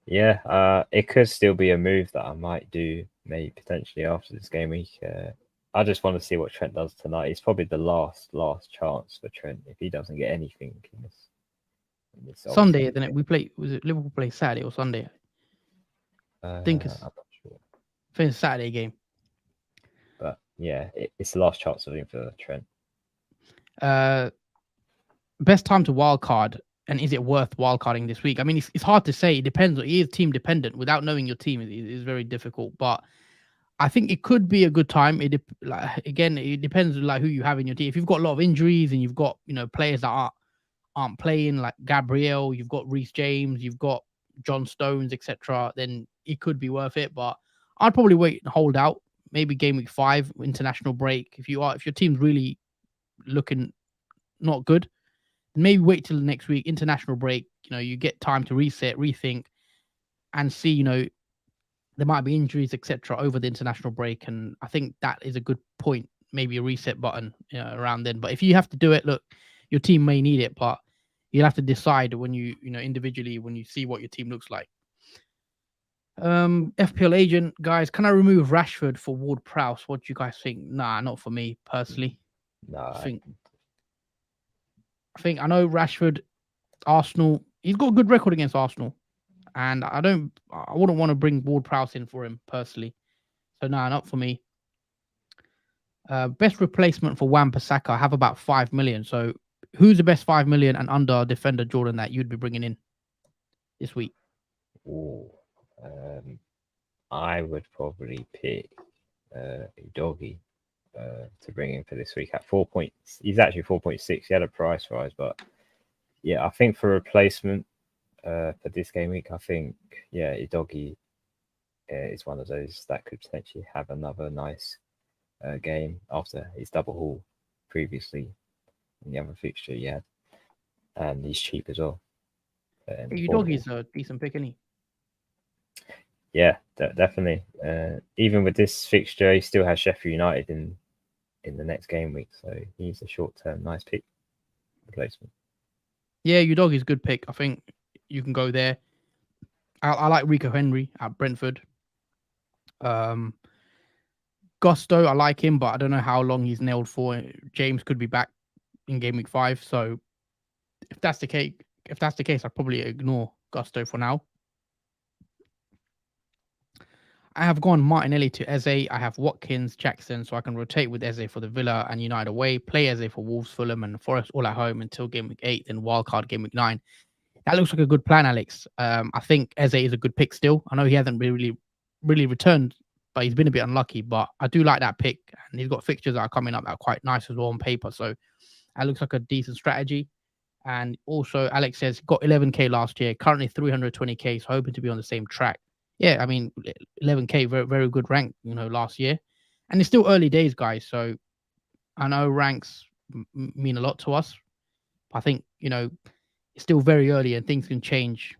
Yeah, it could still be a move that I might do, maybe potentially after this game week. I just want to see what Trent does tonight. It's probably the last chance for Trent if he doesn't get anything in this Sunday, then we play. Was it Liverpool play Saturday or Sunday? I think it's. I'm not sure. I think it's a Saturday game. But yeah, it's the last chance of him for Trent. Best time to wildcard, and is it worth wildcarding this week? I mean, it's hard to say. It depends. It is team dependent. Without knowing your team, it is very difficult. But I think it could be a good time. Again, it depends like who you have in your team. If you've got a lot of injuries and you've got players that aren't playing like Gabriel, you've got Reece James, you've got John Stones, etc., then it could be worth it. But I'd probably wait and hold out. Maybe game week 5, international break. If your team's really looking not good, maybe wait till the next week, international break. You get time to reset, rethink, and see. There might be injuries, etc., over the international break, and I think that is a good point. Maybe a reset button around then. But if you have to do it, look, your team may need it, but you'll have to decide when individually when you see what your team looks like. FPL agent guys, can I remove Rashford for Ward Prowse? What do you guys think? Nah, not for me personally. No, I think I know Rashford, Arsenal. He's got a good record against Arsenal, and I wouldn't want to bring Ward Prowse in for him personally. So nah, not for me. Best replacement for Wan-Bissaka, I have about 5 million. So who's the best 5 million and under defender, Jordan, that you'd be bringing in this week? Ooh, I would probably pick Doggy to bring in for this week at 4 points. He's actually 4.6. He had a price rise, but yeah, I think for replacement for this game week, I think Doggy is one of those that could potentially have another nice game after his double haul previously in the other fixture he had, and he's cheap as well. Doggy's a decent pick, isn't he? Yeah, definitely. Even with this fixture, he still has Sheffield United in the next game week, so he's a short-term nice pick replacement. Yeah, Udoggy's a good pick. I think you can go there. I like Rico Henry at Brentford. Gusto, I like him, but I don't know how long he's nailed for. James could be back in game week 5, so if that's the case, I'd probably ignore Gusto for now. I have gone Martinelli to Eze. I have Watkins, Jackson, so I can rotate with Eze for the Villa and United away, play Eze for Wolves, Fulham, and Forest all at home until game week 8, then wildcard game week 9. That looks like a good plan, Alex. I think Eze is a good pick still. I know he hasn't really returned, but he's been a bit unlucky. But I do like that pick, and he's got fixtures that are coming up that are quite nice as well on paper. So that looks like a decent strategy. And also, Alex says got 11k last year, currently 320k, so hoping to be on the same track. Yeah, I mean, 11k, very, very good rank, last year. And it's still early days, guys. So I know ranks mean a lot to us. I think, it's still very early and things can change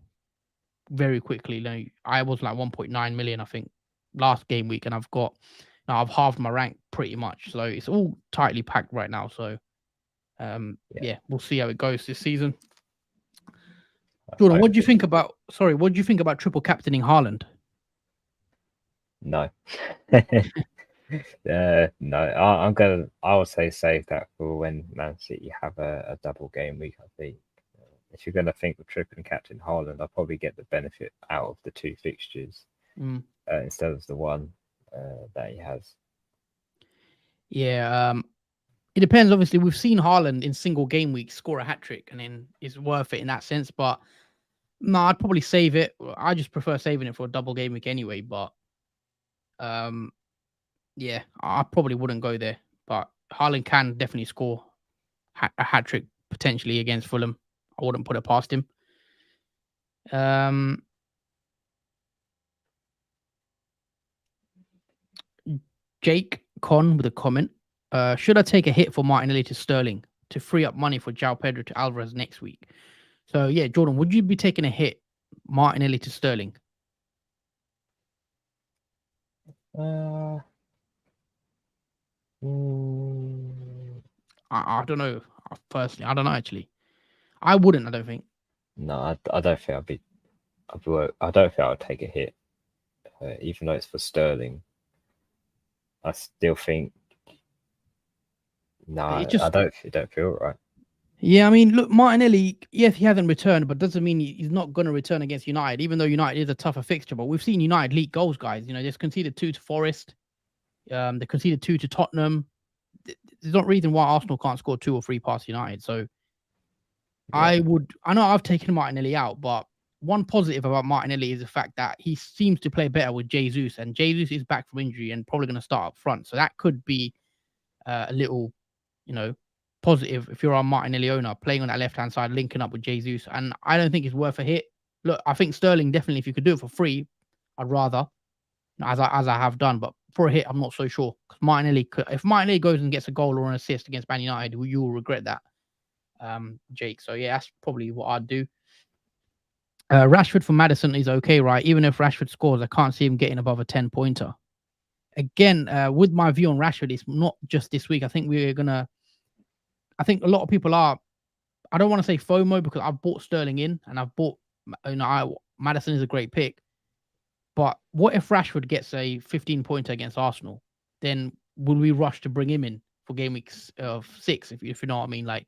very quickly. I was like 1.9 million, I think, last game week, and I've halved my rank pretty much. So it's all tightly packed right now. So, we'll see how it goes this season. Jordan, what do you think about triple captaining Haaland? No. No, I would say save that for when Man City have a double game week. I think if you're going to think of triple captain Haaland, I'll probably get the benefit out of the 2 fixtures instead of the one that he has. Yeah, it depends. Obviously, we've seen Haaland in single game weeks score a hat trick, and then it's worth it in that sense. But no, I'd probably save it. I just prefer saving it for a double game week anyway. But yeah, I probably wouldn't go there. But Haaland can definitely score a hat trick potentially against Fulham. I wouldn't put it past him. Jake Con with a comment. Should I take a hit for Martinelli to Sterling to free up money for João Pedro to Alvarez next week? So yeah, Jordan, would you be taking a hit Martinelli to Sterling? I don't know. Personally, I don't know actually. I wouldn't. I don't think. No, I don't think I don't think I would take a hit, even though it's for Sterling. I still think I don't feel right. Yeah, I mean, look, Martinelli, yes, he hasn't returned, but doesn't mean he's not going to return against United, even though United is a tougher fixture. But we've seen United leak goals, guys. They've conceded 2 to Forest. They conceded 2 to Tottenham. There's no reason why Arsenal can't score 2 or 3 past United. So I know I've taken Martinelli out, but one positive about Martinelli is the fact that he seems to play better with Jesus, and Jesus is back from injury and probably going to start up front. So that could be a little, positive if you're a Martinelli owner, playing on that left-hand side, linking up with Jesus. And I don't think it's worth a hit. Look, I think Sterling definitely, if you could do it for free, I'd rather, as I have done. But for a hit, I'm not so sure. Because if Martinelli goes and gets a goal or an assist against Man United, you will regret that, Jake. So yeah, that's probably what I'd do. Rashford for Maddison is okay, right? Even if Rashford scores, I can't see him getting above a 10-pointer. Again, with my view on Rashford, it's not just this week. I think a lot of people are, I don't want to say FOMO because I've bought Sterling in and I've bought, Maddison is a great pick. But what if Rashford gets a 15-pointer against Arsenal? Then will we rush to bring him in for game week 6, if you know what I mean? Like,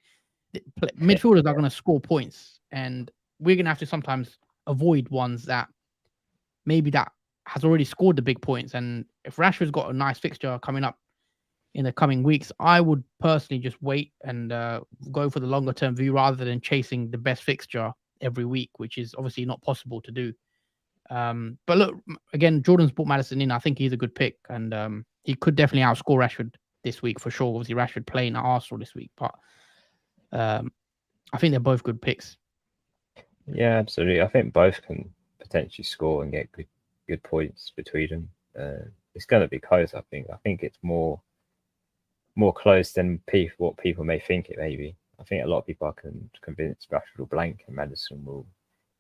midfielders are going to score points, and we're going to have to sometimes avoid ones that maybe that has already scored the big points. And if Rashford's got a nice fixture coming up in the coming weeks, I would personally just wait and go for the longer term view rather than chasing the best fixture every week, which is obviously not possible to do. But look, again, Jordan's brought Maddison in. I think he's a good pick, and he could definitely outscore Rashford this week for sure. Obviously, Rashford playing at Arsenal this week, but I think they're both good picks. Yeah, absolutely. I think both can potentially score and get good points between them. It's going to be close. I think it's more close than what people may think it may be. I think a lot of people are convinced Rashford will blank and Maddison will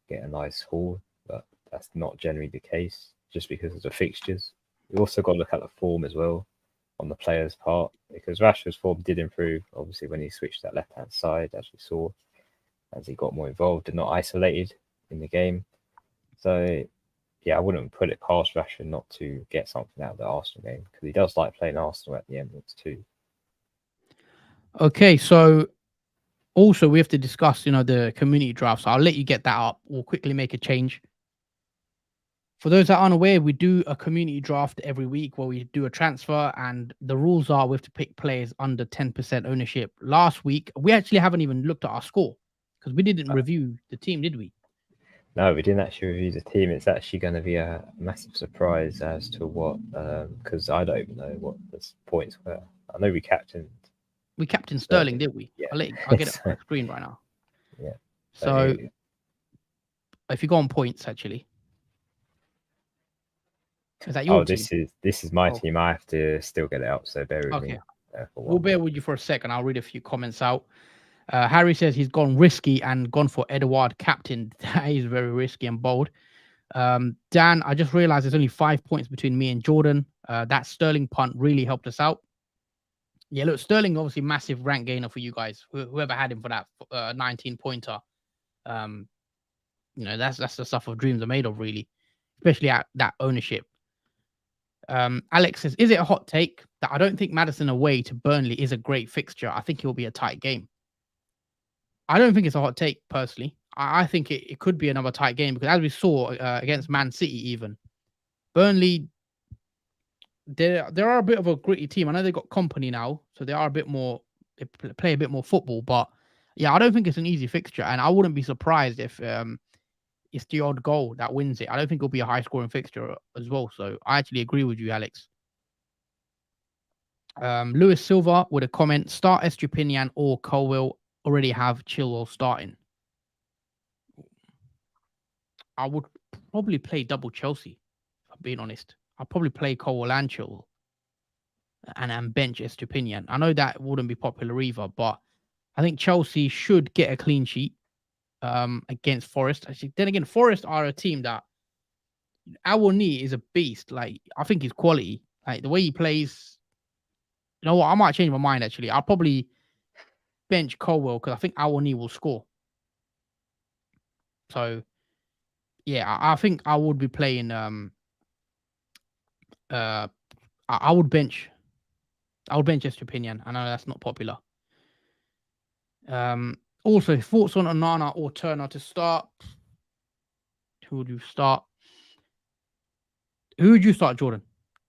get a nice haul, but that's not generally the case just because of the fixtures. We also got to look at the form as well on the player's part, because Rashford's form did improve, obviously, when he switched that left-hand side, as we saw, as he got more involved and not isolated in the game. So, yeah, I wouldn't put it past Rashford not to get something out of the Arsenal game, because he does like playing Arsenal at the Emirates too. Okay, so also we have to discuss, the community draft. So I'll let you get that up. We'll quickly make a change. For those that aren't aware, we do a community draft every week where we do a transfer, and the rules are we have to pick players under 10% ownership. Last week, we actually haven't even looked at our score because we didn't review the team, did we? No, we didn't actually review the team. It's actually going to be a massive surprise as to what, because I don't even know what the points were. I know we captained Sterling, didn't we? Yeah. I'll get it on the screen right now. Yeah. So if you go on points, actually. Is that your team? This is my team. I have to still get it up, so bear with me. We'll bear with you for a second. I'll read a few comments out. Harry says he's gone risky and gone for Edouard captain. That is very risky and bold. Dan, I just realized there's only 5 points between me and Jordan. That Sterling punt really helped us out. Yeah, look, Sterling obviously massive rank gainer for you guys. Whoever had him for that 19-pointer. That's the stuff of dreams are made of, really, especially at that ownership. Alex says, is it a hot take that I don't think Maddison away to Burnley is a great fixture? I think it will be a tight game. I don't think it's a hot take, personally. I think it could be another tight game because as we saw against Man City even, Burnley, they are a bit of a gritty team. I know they've got company now, so they play a bit more football. But yeah, I don't think it's an easy fixture, and I wouldn't be surprised if it's the odd goal that wins it. I don't think it'll be a high-scoring fixture as well. So I actually agree with you, Alex. Lewis Silva with a comment: start Estupinian or Colwell. Already have Chilwell starting. I would probably play double Chelsea, if I'm being honest. I'll probably play Colwell and Chilwell and bench Estupinian. I know that wouldn't be popular either, but I think Chelsea should get a clean sheet against Forest. Actually, then again, Forest are a team that Awoni is a beast. Like, I think he's quality. Like, the way he plays, you know what? I might change my mind, actually. I'll probably bench Colwell because I think Awoni will score. So, yeah, I think I would be playing. I would bench Estupinian. I know that's not popular. Also, thoughts on Onana or Turner to start? Who would you start? Who would you start, Jordan?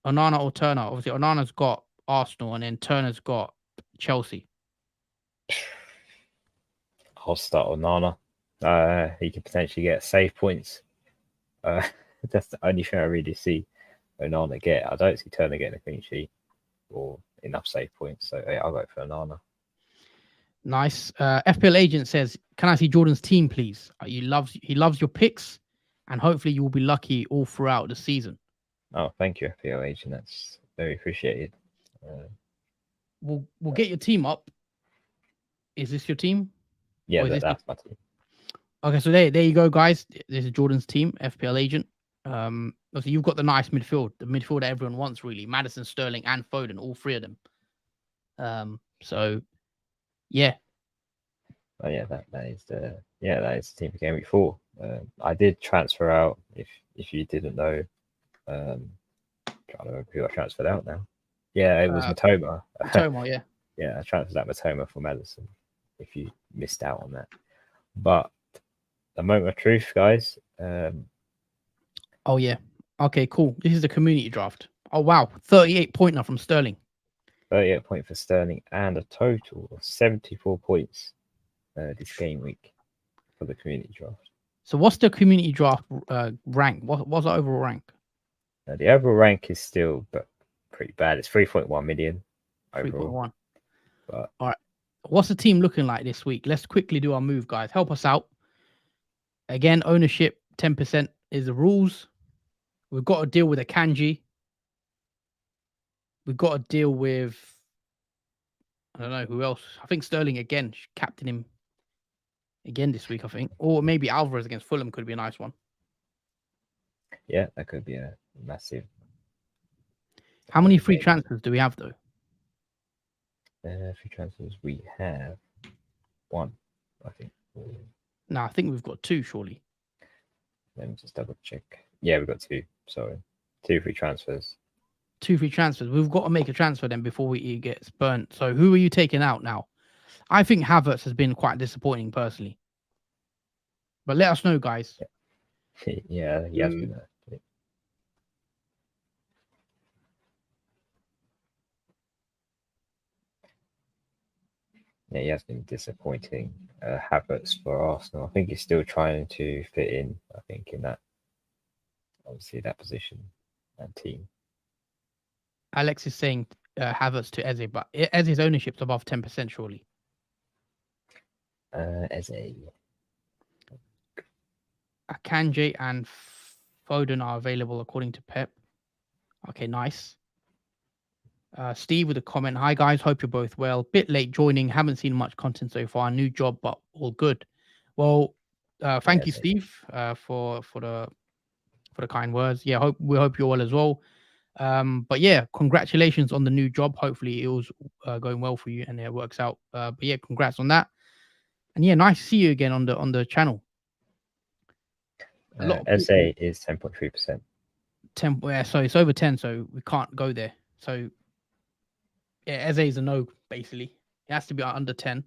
Onana or Turner? Obviously, Onana's got Arsenal, and then Turner's got Chelsea. I'll start Onana. He could potentially get save points. That's the only thing I really see Onana get. I don't see Turner getting a clean sheet or enough save points. So yeah, I'll go for Onana. Nice. FPL agent says, "Can I see Jordan's team, please? He loves your picks, and hopefully you will be lucky all throughout the season." Oh, thank you, FPL agent. That's very appreciated. We'll get your team up. Is this your team? Yeah, Or is this that's my team. Okay, so there you go, guys. This is Jordan's team, FPL agent. Obviously you've got the nice midfield, the midfield that everyone wants, really. Madison, Sterling, and Foden, all three of them. So yeah. Oh yeah, that is the team for Game Week 4. I did transfer out. If you didn't know, trying to remember who I transferred out now. Yeah, it was Matoma. Matoma, yeah. Yeah, I transferred out Matoma for Madison. If you missed out on that, but the moment of truth, guys. Oh yeah. Okay, cool. This is the community draft. Oh wow, 38 pointer from Sterling. 38 point for Sterling and a total of 74 points this game week for the community draft. So what's the community draft rank? What's the overall rank? The overall rank is still pretty bad. It's 3.1 million overall. 3.1. But all right. What's the team looking like this week? Let's quickly do our move, guys. Help us out. Again, ownership 10% is the rules. We've got to deal with a Kanji. We've got to deal with, I don't know who else. I think Sterling again, captain him again this week, I think. Or maybe Alvarez against Fulham could be a nice one. Yeah, that could be a massive. How many free transfers do we have, though? Free transfers, we have one, I think. No, I think we've got two, surely. Let me just double check. Yeah, we've got two. Sorry. 2 free transfers. 2 free transfers. We've got to make a transfer then before he gets burnt. So who are you taking out now? I think Havertz has been quite disappointing personally. But let us know, guys. Yeah, he has been there. Yeah, he has been disappointing. Havertz for Arsenal. I think he's still trying to fit in. I think in that, obviously that position and team. Alex is saying Havertz to Eze, but Eze's ownership's above 10%, surely. Eze. Akanji and Foden are available according to Pep. Okay, nice. Steve with a comment. Hi guys, hope you're both well. Bit late joining. Haven't seen much content so far. New job, but all good. Well, thank you, Steve, for the kind words. Yeah, we hope you're well as well. But yeah, congratulations on the new job. Hopefully it was going well for you and it works out. But yeah, congrats on that. And yeah, nice to see you again on the channel. SA is 10.3%. 10, yeah, so it's over 10, so we can't go there. So yeah, Eze is a no, basically. It has to be under 10.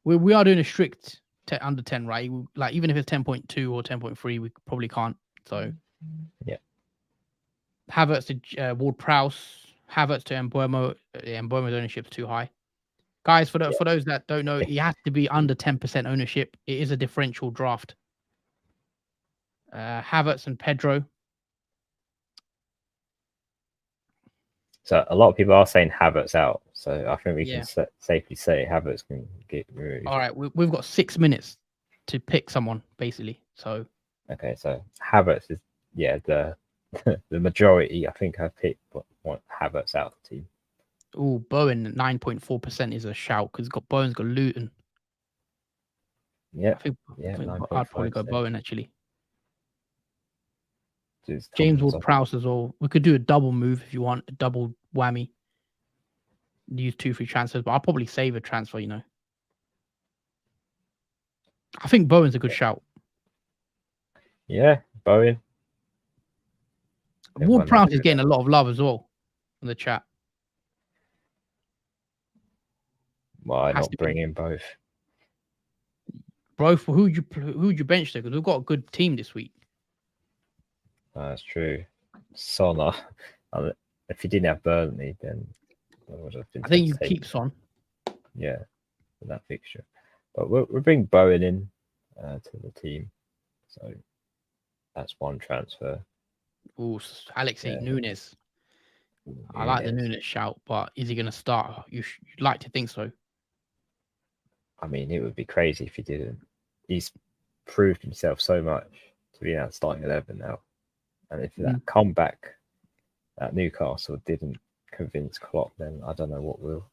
We are doing a strict under 10, right? Like even if it's 10.2 or 10.3, we probably can't. So yeah. Havertz to Ward-Prowse, Havertz to Mbeumo. Mbeumo's ownership's too high. Guys, for those that don't know, he has to be under 10% ownership. It is a differential draft. Havertz and Pedro. So a lot of people are saying Havertz out. So I think we can safely say Havertz can get removed. All right, we've got 6 minutes to pick someone, basically. So okay, so Havertz is the majority. I think I picked want Havertz out of the team. Oh, Bowen 9.4% is a shout because Bowen's got Luton. Yeah, I think I'd probably go Bowen actually. James Ward-Prowse as well. We could do a double move if you want, a double whammy. Use 2 free transfers, but I'll probably save a transfer, I think Bowen's a good shout. Yeah, Bowen. Ward-Prowse is getting a lot of love as well in the chat. Why not bring in both? Bro, for who'd you bench there? Because we've got a good team this week. That's true. Son, if you didn't have Burnley, then I would have been. I think you keep Son. Yeah, for that fixture. But we'll bring Bowen in. to the team. So that's one transfer. Ooh, Alex Yeah, Nunes. I like the Nunes shout, but is he going to start? You'd like to think so. I mean, it would be crazy if he didn't. He's proved himself so much to be in that starting 11 now. And if that comeback at Newcastle didn't convince Klopp, then I don't know what will.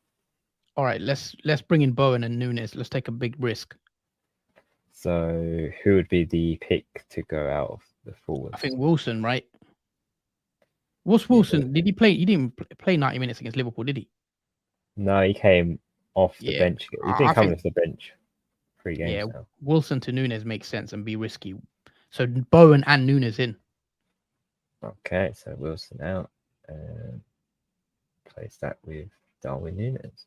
All right, let's bring in Bowen and Nunes. Let's take a big risk. So who would be the pick to go out of the forwards? I think Wilson, right? What's Wilson? Did he play? He didn't play 90 minutes against Liverpool, did he? No, he came off the bench. He's been coming off the bench 3 games now. Wilson to Nunes makes sense and be risky. So Bowen and Nunes in. Okay, so Wilson out and place that with Darwin Nunes.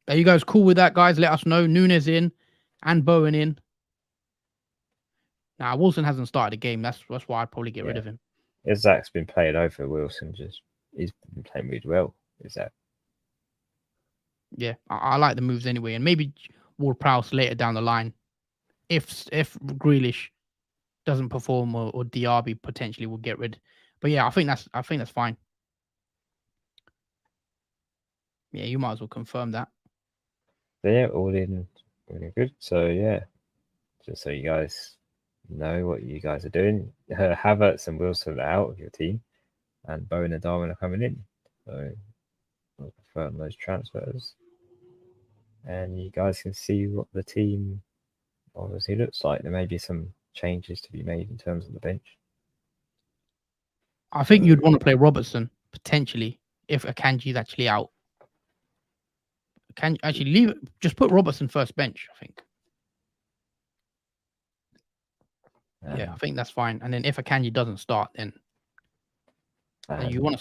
Are you guys cool with that, guys? Let us know. Nunes in and Bowen in. Now, Wilson hasn't started a game. That's why I'd probably get rid of him. Isaac's been playing over Wilson. He's been playing really well. Isaac. Yeah, I like the moves anyway, and maybe Ward-Prowse later down the line, if Grealish doesn't perform or Diaby potentially will get rid. But yeah, I think that's fine. Yeah, you might as well confirm that. So yeah, all in really good. So yeah, just so you guys know what you guys are doing. Havertz and Wilson are out of your team, and Bowen and Darwin are coming in. So I'll confirm those transfers, and you guys can see what the team obviously looks like. There may be some changes to be made in terms of the bench. I think you'd want to play Robertson potentially if Akanji's actually out. Can actually leave it. Just put Robertson first bench, I think. Yeah, I think that's fine. And then if Akanji doesn't start, then you want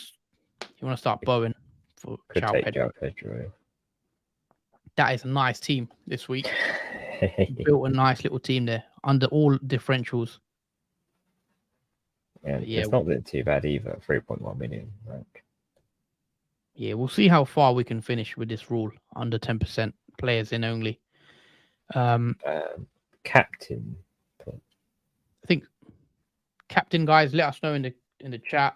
to start Bowen for João Pedro. That is a nice team this week. Built a nice little team there under all differentials. Yeah, it's not been too bad either. 3.1 million. Yeah, we'll see how far we can finish with this rule. Under 10% players in only. Captain. I think captain guys, let us know in the chat.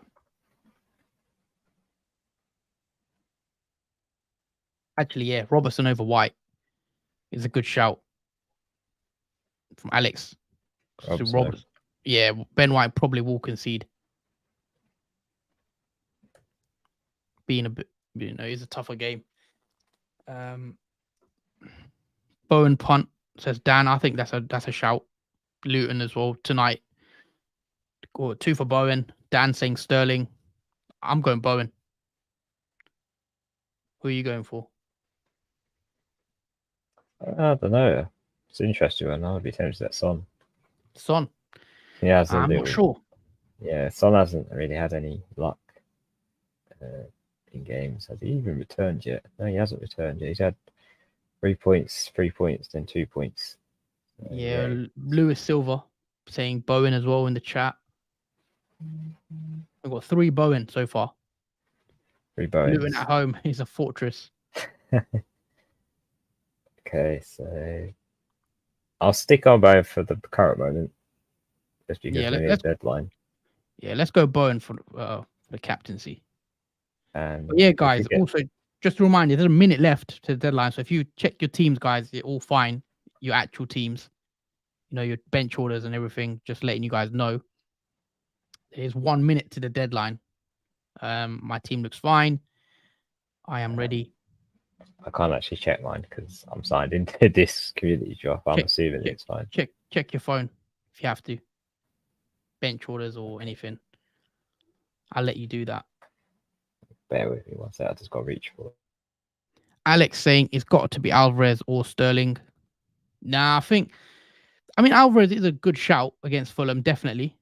Actually, yeah, Robertson over White is a good shout from Alex. Robertson. Yeah, Ben White probably will concede. Being a bit, it's a tougher game. Bowen punt, says Dan. I think that's a shout. Luton as well tonight. 2 for Bowen. Dan saying Sterling. I'm going Bowen. Who are you going for? I don't know. It's an interesting one. I would be tempted at Son. Son? Yeah, I'm not sure. Yeah, Son hasn't really had any luck in games. Has he even returned yet? No, he hasn't returned yet. He's had 3 points, then 2 points. Yeah, Lewis Silver saying Bowen as well in the chat. We've got 3 Bowen so far. 3 Bowens. Luton at home is a fortress. Okay, so I'll stick on Bowen for the current moment, just because we need a deadline. Yeah, let's go Bowen for the captaincy. And but yeah, guys, also just a reminder, there's a minute left to the deadline. So if you check your teams, guys, you're all fine. Your actual teams, your bench orders and everything, just letting you guys know. There's 1 minute to the deadline. My team looks fine. I am ready. I can't actually check mine because I'm signed into this community job. I'm assuming it's fine. Check your phone if you have to. Bench orders or anything. I'll let you do that. Bear with me one second. I just got to reach for it. Alex saying it's got to be Alvarez or Sterling. Nah, Alvarez is a good shout against Fulham, definitely.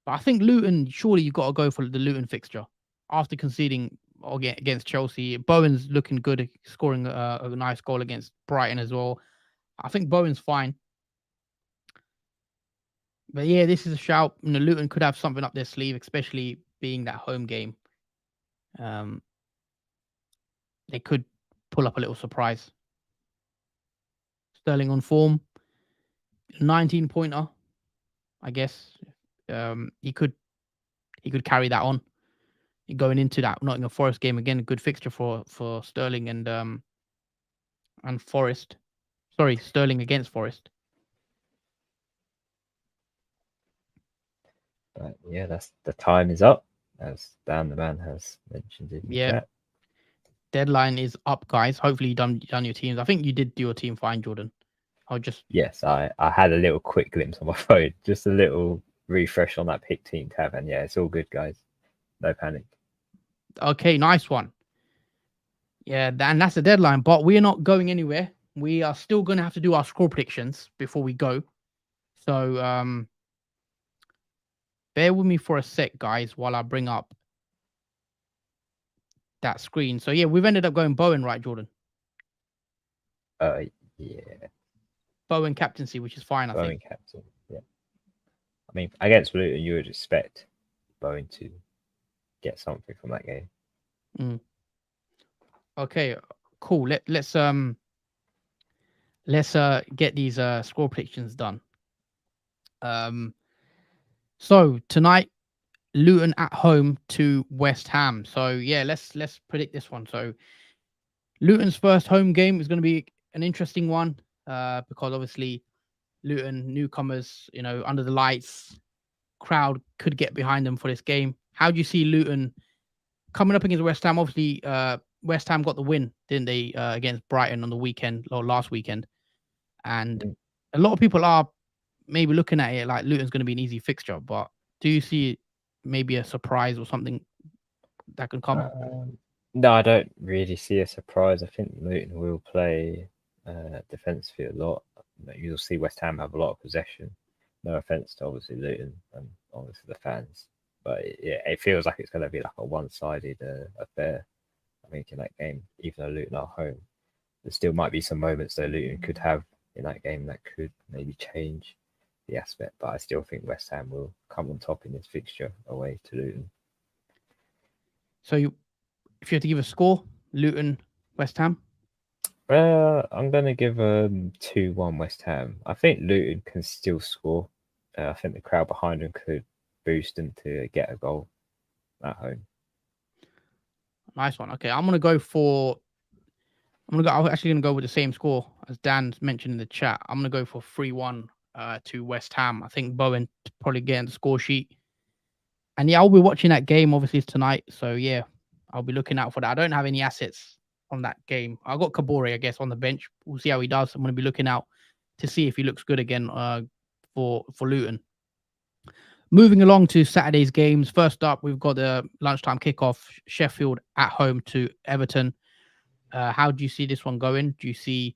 But I think Luton, surely you've got to go for the Luton fixture. After conceding against Chelsea, Bowen's looking good, scoring a nice goal against Brighton as well. I think Bowen's fine. But yeah, this is a shout. Luton could have something up their sleeve, especially being that home game. They could pull up a little surprise. Sterling on form. 19 pointer, I guess. He could carry that on going into that Nottingham Forest game again. A good fixture for Sterling and Forest. Sorry, Sterling against Forest. But yeah, that's the time is up, as Dan the man has mentioned in the Yeah, chat. deadline is up, guys. Hopefully you done your teams. I think you did do your team fine, Jordan. I'll just Yes, I had a little quick glimpse on my phone, just a little refresh on that pick team tab, and yeah, it's all good, guys. No panic. okay, nice one. Yeah, and that's the deadline, but we're not going anywhere. We are still going to have to do our score predictions before we go. So bear with me for a sec, guys, while I bring up that screen. So yeah, we've ended up going Bowen, right, Jordan? Yeah, Bowen captaincy, which is fine, I Bowen think. captain. Yeah, I mean against Luton, you would expect Bowen to get something from that game. Okay, cool. Let's get these score predictions done. So tonight, Luton at home to West Ham. So yeah, let's predict this one. So Luton's first home game is going to be an interesting one because obviously Luton newcomers, under the lights, crowd could get behind them for this game. How do you see Luton coming up against West Ham? Obviously, West Ham got the win, didn't they, against Brighton on the weekend or last weekend? And a lot of people are maybe looking at it like Luton's going to be an easy fixture, but do you see maybe a surprise or something that can come? No, I don't really see a surprise. I think Luton will play defensively a lot. You'll see West Ham have a lot of possession. No offense to obviously Luton and obviously the fans, but it feels like it's going to be like a one-sided affair. I think in that game, even though Luton are home, there still might be some moments that Luton could have in that game that could maybe change the aspect. But I still think West Ham will come on top in this fixture away to Luton. So if you had to give a score, Luton, West Ham? I'm going to give 2-1 West Ham. I think Luton can still score. I think the crowd behind them could boost them to get a goal at home. Nice one. Okay, I'm actually gonna go with the same score as Dan mentioned in the chat. I'm gonna go for 3-1 to West Ham. I think Bowen probably getting the score sheet. And yeah, I'll be watching that game obviously tonight. So yeah, I'll be looking out for that. I don't have any assets on that game. I got Kabore, I guess, on the bench. We'll see how he does. I'm gonna be looking out to see if he looks good again for Luton. Moving along to Saturday's games. First up, we've got the lunchtime kickoff. Sheffield at home to Everton. How do you see this one going? Do you see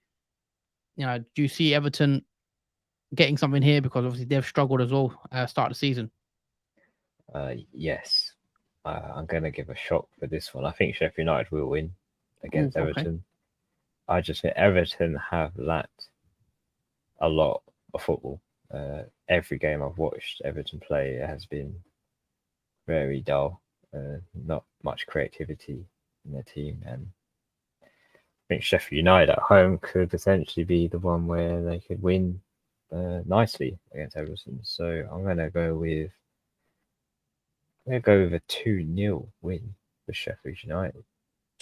Everton getting something here? Because obviously they've struggled as well start of the season. Yes. I'm going to give a shock for this one. I think Sheffield United will win against Everton. I just think Everton have lacked a lot of football. Every game I've watched Everton play has been very dull. Not much creativity in their team, and I think Sheffield United at home could potentially be the one where they could win nicely against Everton. So I'm going to go with a 2-0 win for Sheffield United.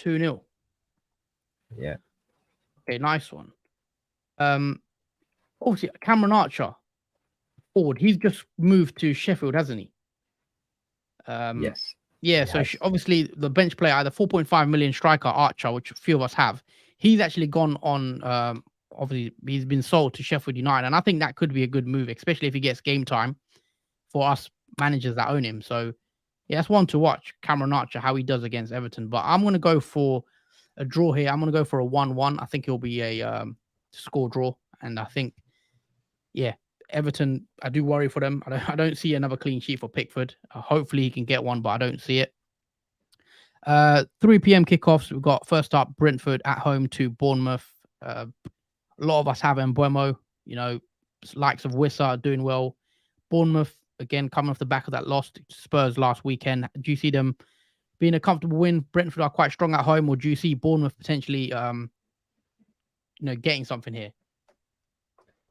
2-0. Yeah. Okay, nice one. Obviously Cameron Archer, forward. He's just moved to Sheffield, hasn't he? Yes. Yeah. So obviously the bench player, the 4.5 million striker Archer, which a few of us have, he's actually gone on. Obviously, he's been sold to Sheffield United, and I think that could be a good move, especially if he gets game time for us managers that own him. So yeah, that's one to watch. Cameron Archer, how he does against Everton. But I'm going to go for a draw here. I'm going to go for a 1-1. I think it'll be a score draw, and I think, yeah, Everton, I do worry for them. I don't see another clean sheet for Pickford. Hopefully he can get one, but I don't see it. 3 p.m. kickoffs. We've got first up Brentford at home to Bournemouth. A lot of us have Mbeumo, likes of Wissa doing well. Bournemouth, again, coming off the back of that loss to Spurs last weekend. Do you see them being a comfortable win? Brentford are quite strong at home, or do you see Bournemouth potentially, getting something here?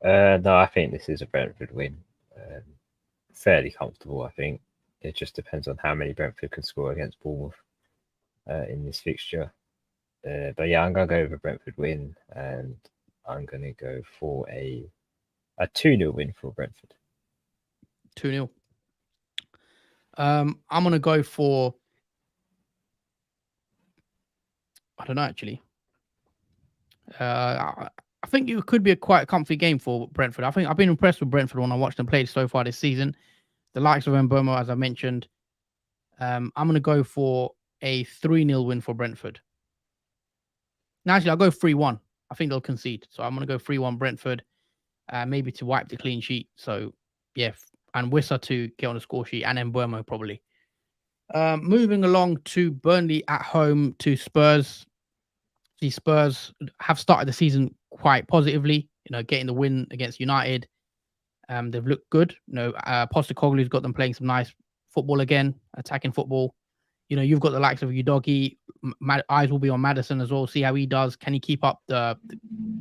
No, I think this is a Brentford win. Um, Fairly comfortable, I think. It just depends on how many Brentford can score against Bournemouth in this fixture. But yeah, I'm gonna go with a Brentford win, and I'm gonna go for a 2-0 win for Brentford. 2-0. I'm gonna go for, I don't know actually. I think it could be a quite comfy game for Brentford. I think I've been impressed with Brentford when I watched them play so far this season. The likes of Mbomo, as I mentioned. I'm going to go for a 3-0 win for Brentford. Now, actually, I'll go 3-1. I think they'll concede. So I'm going to go 3-1 Brentford, maybe to wipe the clean sheet. So, yeah. And Wissa to get on the score sheet, and Mbomo probably. Moving along to Burnley at home to Spurs. The Spurs have started the season quite positively, getting the win against United. They've looked good. Postecoglou's got them playing some nice football again, attacking football. You've got the likes of Udogi. Eyes will be on Maddison as well. See how he does. Can he keep up the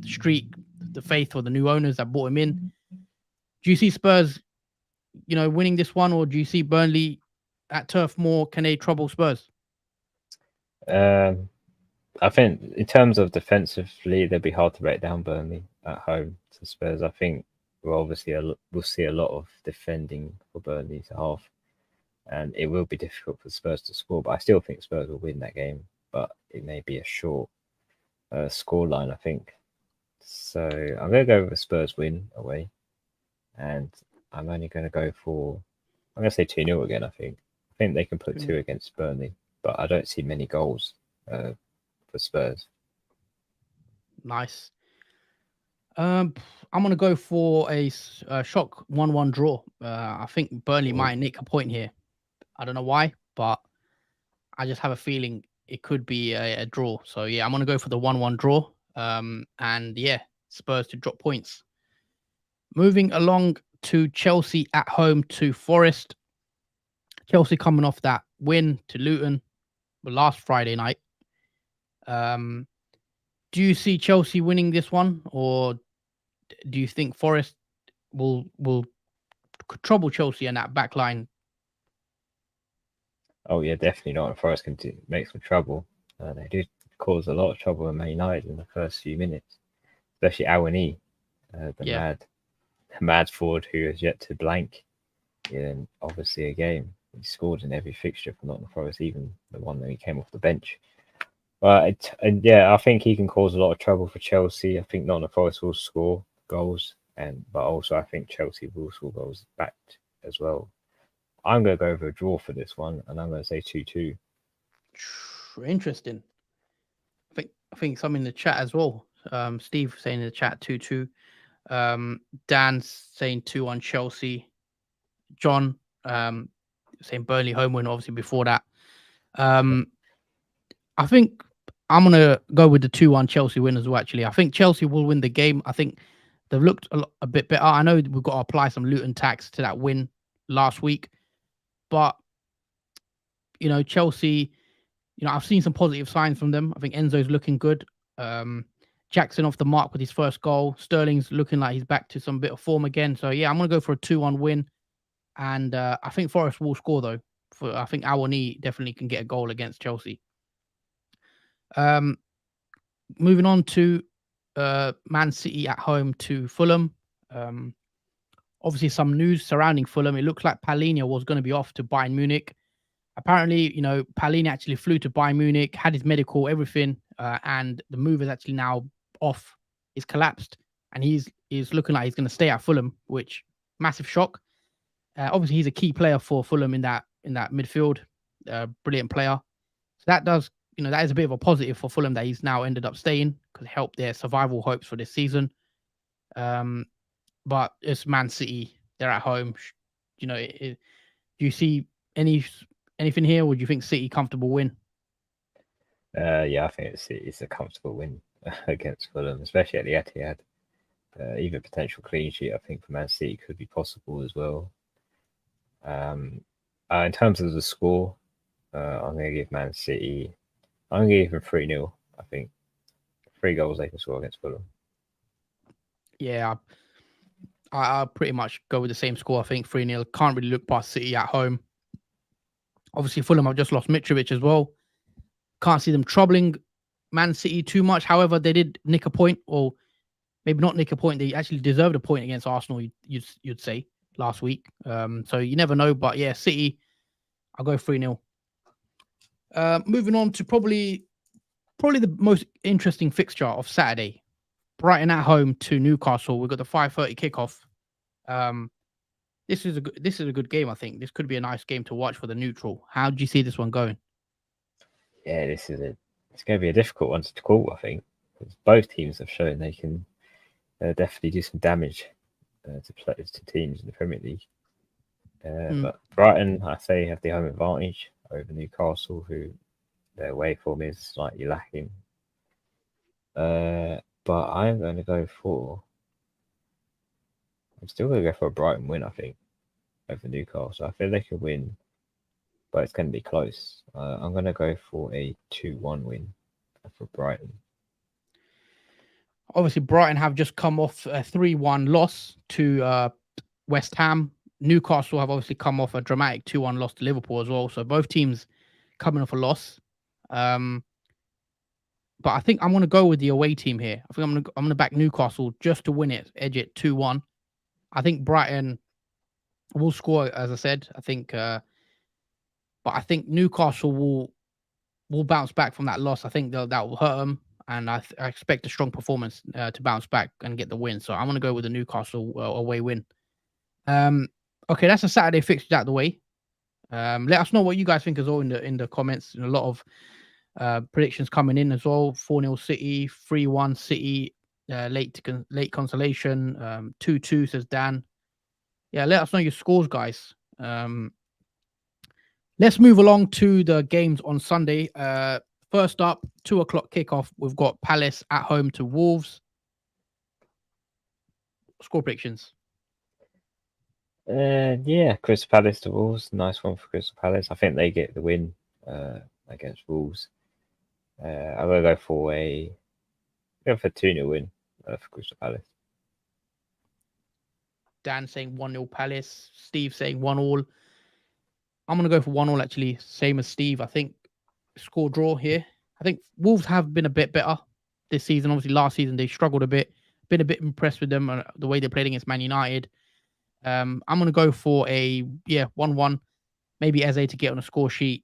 streak, the faith for the new owners that brought him in? Do you see Spurs, winning this one, or do you see Burnley at Turf Moor? Can they trouble Spurs? Um, I think in terms of defensively, they'd be hard to break down Burnley at home to Spurs. I think we'll see a lot of defending for Burnley to half, and it will be difficult for Spurs to score. But I still think Spurs will win that game, but it may be a short score line, I think. So I'm going to go with a Spurs win away, and I'm only going to go for, I'm going to say 2-0 again, I think they can put 2 against Burnley, but I don't see many goals for Spurs. Nice. I'm going to go for a shock 1-1 draw. I think Burnley might nick a point here. I don't know why, but I just have a feeling it could be a draw. So yeah, I'm gonna go for the 1-1 draw. And yeah, Spurs to drop points. Moving along to Chelsea at home to Forest. Chelsea coming off that win to Luton last Friday night. Do you see Chelsea winning this one, or do you think Forest will trouble Chelsea in that back line? Oh yeah, definitely not. Forest can make some trouble. They did cause a lot of trouble in Man United in the first few minutes, especially Awani, the mad forward who has yet to blank in obviously a game. He scored in every fixture for Nottingham Forest, even the one that he came off the bench. But I think he can cause a lot of trouble for Chelsea. I think Nottingham Forest will score goals, but also I think Chelsea will score goals back as well. I'm going to go over a draw for this one, and I'm going to say 2-2. Interesting. I think some in the chat as well. Steve saying in the chat 2-2. Dan's saying 2-1 Chelsea. John saying Burnley home win, obviously before that. I think I'm going to go with the 2-1 Chelsea win as well, actually. I think Chelsea will win the game. I think they've looked a bit better. I know we've got to apply some Luton tax to that win last week. But, Chelsea, I've seen some positive signs from them. I think Enzo's looking good. Jackson off the mark with his first goal. Sterling's looking like he's back to some bit of form again. So, yeah, I'm going to go for a 2-1 win. And I think Forest will score, though. I think Awani definitely can get a goal against Chelsea. Moving on to Man City at home to Fulham. Obviously, some news surrounding Fulham. It looks like Palhinha was going to be off to Bayern Munich. Apparently, Palhinha actually flew to Bayern Munich, had his medical, everything, and the move is actually now off. It's collapsed, and he's looking like he's going to stay at Fulham, which massive shock. Obviously, he's a key player for Fulham in that midfield. Brilliant player. So that does, that is a bit of a positive for Fulham that he's now ended up staying because it helped their survival hopes for this season. But it's Man City. They're at home. Do you see anything here, or do you think City comfortable win? Yeah, I think it's a comfortable win against Fulham, especially at the Etihad. Even potential clean sheet, I think, for Man City could be possible as well. In terms of the score, I'm going to give Man City, I'm going to give them 3-0. I think 3 goals they can score against Fulham. Yeah, I'll pretty much go with the same score. I think 3-0. Can't really look past City at home. Obviously, Fulham have just lost Mitrovic as well. Can't see them troubling Man City too much. However, they did nick a point, or maybe not nick a point. They actually deserved a point against Arsenal, you'd say, last week. So you never know. But yeah, City, I'll go 3-0. Moving on to probably the most interesting fixture of Saturday. Brighton at home to Newcastle. We've got the 5:30 kickoff. This is a good game. I think this could be a nice game to watch for the neutral. How do you see this one going? Yeah, it's going to be a difficult one to call, I think, because both teams have shown they can definitely do some damage to teams in the Premier League. But Brighton, I say, have the home advantage over Newcastle, who their away form is slightly lacking. But I'm going to go for. I'm still going to go for a Brighton win, I think, over Newcastle. I feel they can win, but it's going to be close. I'm going to go for a 2-1 win for Brighton. Obviously, Brighton have just come off a 3-1 loss to West Ham. Newcastle have obviously come off a dramatic 2-1 loss to Liverpool as well. So both teams coming off a loss. But I think I'm going to go with the away team here. I think I'm going to back Newcastle just to win it, edge it 2-1. I think Brighton will score, as I said. I think, but I think Newcastle will bounce back from that loss. I think that will hurt them, and I expect a strong performance to bounce back and get the win. So I'm going to go with the Newcastle away win. Okay, that's a Saturday fixture out the way. Let us know what you guys think as well in the comments. And a lot of predictions coming in as well. 4-0 City, 3-1 City, late consolation. 2-2 says Dan. Yeah, let us know your scores, guys. Let's move along to the games on Sunday. First up, 2:00 kickoff. We've got Palace at home to Wolves. Score predictions. Yeah, Crystal Palace to Wolves. Nice one for Crystal Palace. I think they get the win against Wolves. I'm going to go for a 2-0 win for Crystal Palace. Dan saying 1-0 Palace. Steve saying 1-1. I'm going to go for 1-1 actually. Same as Steve. I think score draw here. I think Wolves have been a bit better this season. Obviously, last season they struggled a bit. Been a bit impressed with them, the way they played against Man United. I'm going to go for a 1-1. Maybe Eze to get on a score sheet.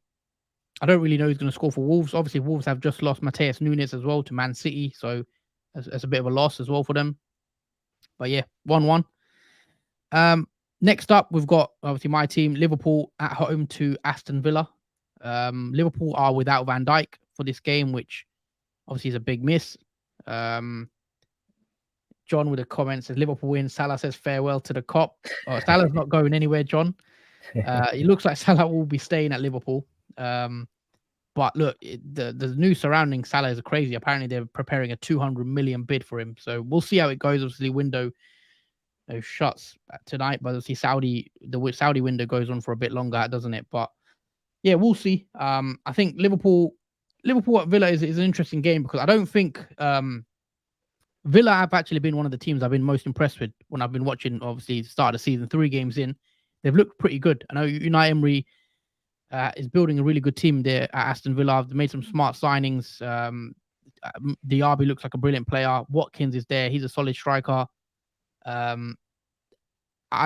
I don't really know who's going to score for Wolves. Obviously, Wolves have just lost Mateus Nunes as well to Man City, so that's a bit of a loss as well for them. But yeah, 1-1. Next up, we've got obviously my team, Liverpool at home to Aston Villa. Liverpool are without Van Dijk for this game, which obviously is a big miss. John with a comment says Liverpool win. Salah says farewell to the cop. Oh, Salah's not going anywhere, John. It looks like Salah will be staying at Liverpool. But look, the news surrounding Salah is crazy. Apparently, they're preparing a 200 million bid for him. So we'll see how it goes. Obviously, window shuts tonight, but obviously the Saudi window goes on for a bit longer, doesn't it? But yeah, we'll see. I think Liverpool at Villa is an interesting game because I don't think Villa have actually been one of the teams I've been most impressed with when I've been watching, obviously, the start of the season, 3 games in. They've looked pretty good. I know Unai Emery is building a really good team there at Aston Villa. They've made some smart signings. Diaby looks like a brilliant player. Watkins is there. He's a solid striker. I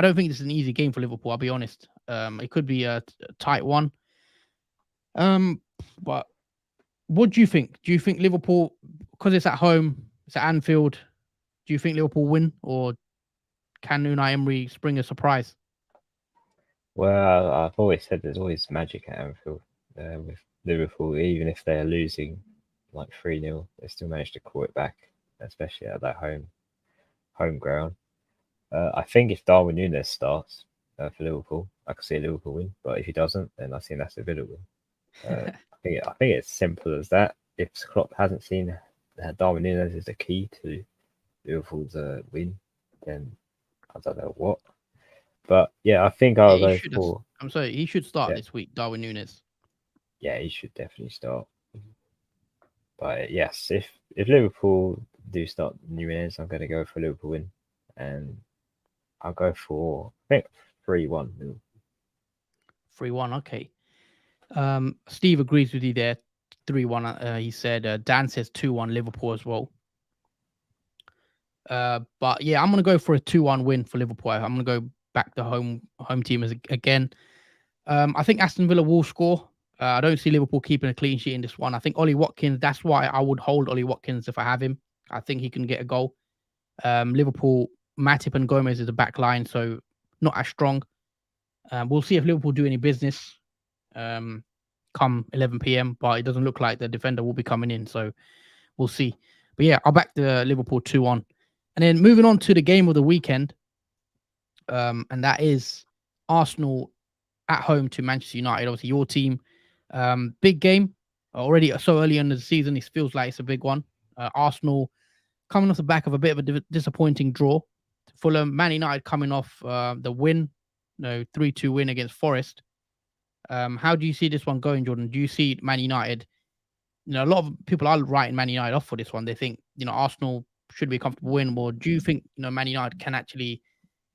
don't think this is an easy game for Liverpool, I'll be honest. It could be a tight one. But what do you think? Do you think Liverpool, because it's at home, it's at Anfield, do you think Liverpool win, or can Unai Emery spring a surprise? Well, I've always said there's always magic at Anfield with Liverpool. Even if they're losing like 3-0, they still manage to call it back, especially at that home ground. I think if Darwin Núñez starts for Liverpool, I could see a Liverpool win. But if he doesn't, then I think that's a Villa win. I think it's simple as that. If Klopp hasn't seen Darwin Núñez is the key to Liverpool's win, then I don't know what. But yeah, I think I'll go for. I'm sorry, he should start this week, Darwin Núñez. Yeah, he should definitely start. But yes, if Liverpool do start Núñez, I'm going to go for Liverpool win, and I'll go for, I think, 3-1. 3-1. Okay. Steve agrees with you there. 3-1. He said Dan says 2-1 Liverpool as well. But yeah, I'm gonna go for a 2-1 win for Liverpool. I'm gonna go back the home team again. I think Aston Villa will score. I don't see Liverpool keeping a clean sheet in this one. I think Ollie Watkins. That's why I would hold Ollie Watkins if I have him. I think he can get a goal. Liverpool, Matip and Gomez is the back line, so not as strong. We'll see if Liverpool do any business come 11 p.m. But it doesn't look like the defender will be coming in, so we'll see. But yeah, I'll back the Liverpool 2-1. And then moving on to the game of the weekend, and that is Arsenal at home to Manchester United. Obviously, your team. Big game. Already so early in the season, it feels like it's a big one. Arsenal coming off the back of a bit of a disappointing draw. Fulham, Man United coming off the win, 3-2 win against Forest. How do you see this one going, Jordan? Do you see Man United? A lot of people are writing Man United off for this one. They think, Arsenal should be a comfortable win. Or do you think, Man United can actually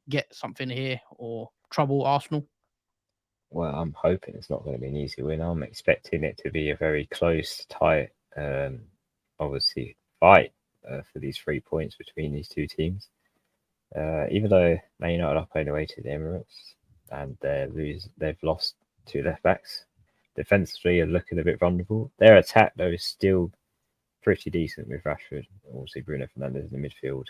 get something here or trouble Arsenal? Well, I'm hoping it's not going to be an easy win. I'm expecting it to be a very close, tight, obviously, fight for these 3 points between these two teams. Even though Man United are playing away to the Emirates and they've lost 2 left backs. Defensively, are looking a bit vulnerable. Their attack, though, is still pretty decent with Rashford, also Bruno Fernandes in the midfield,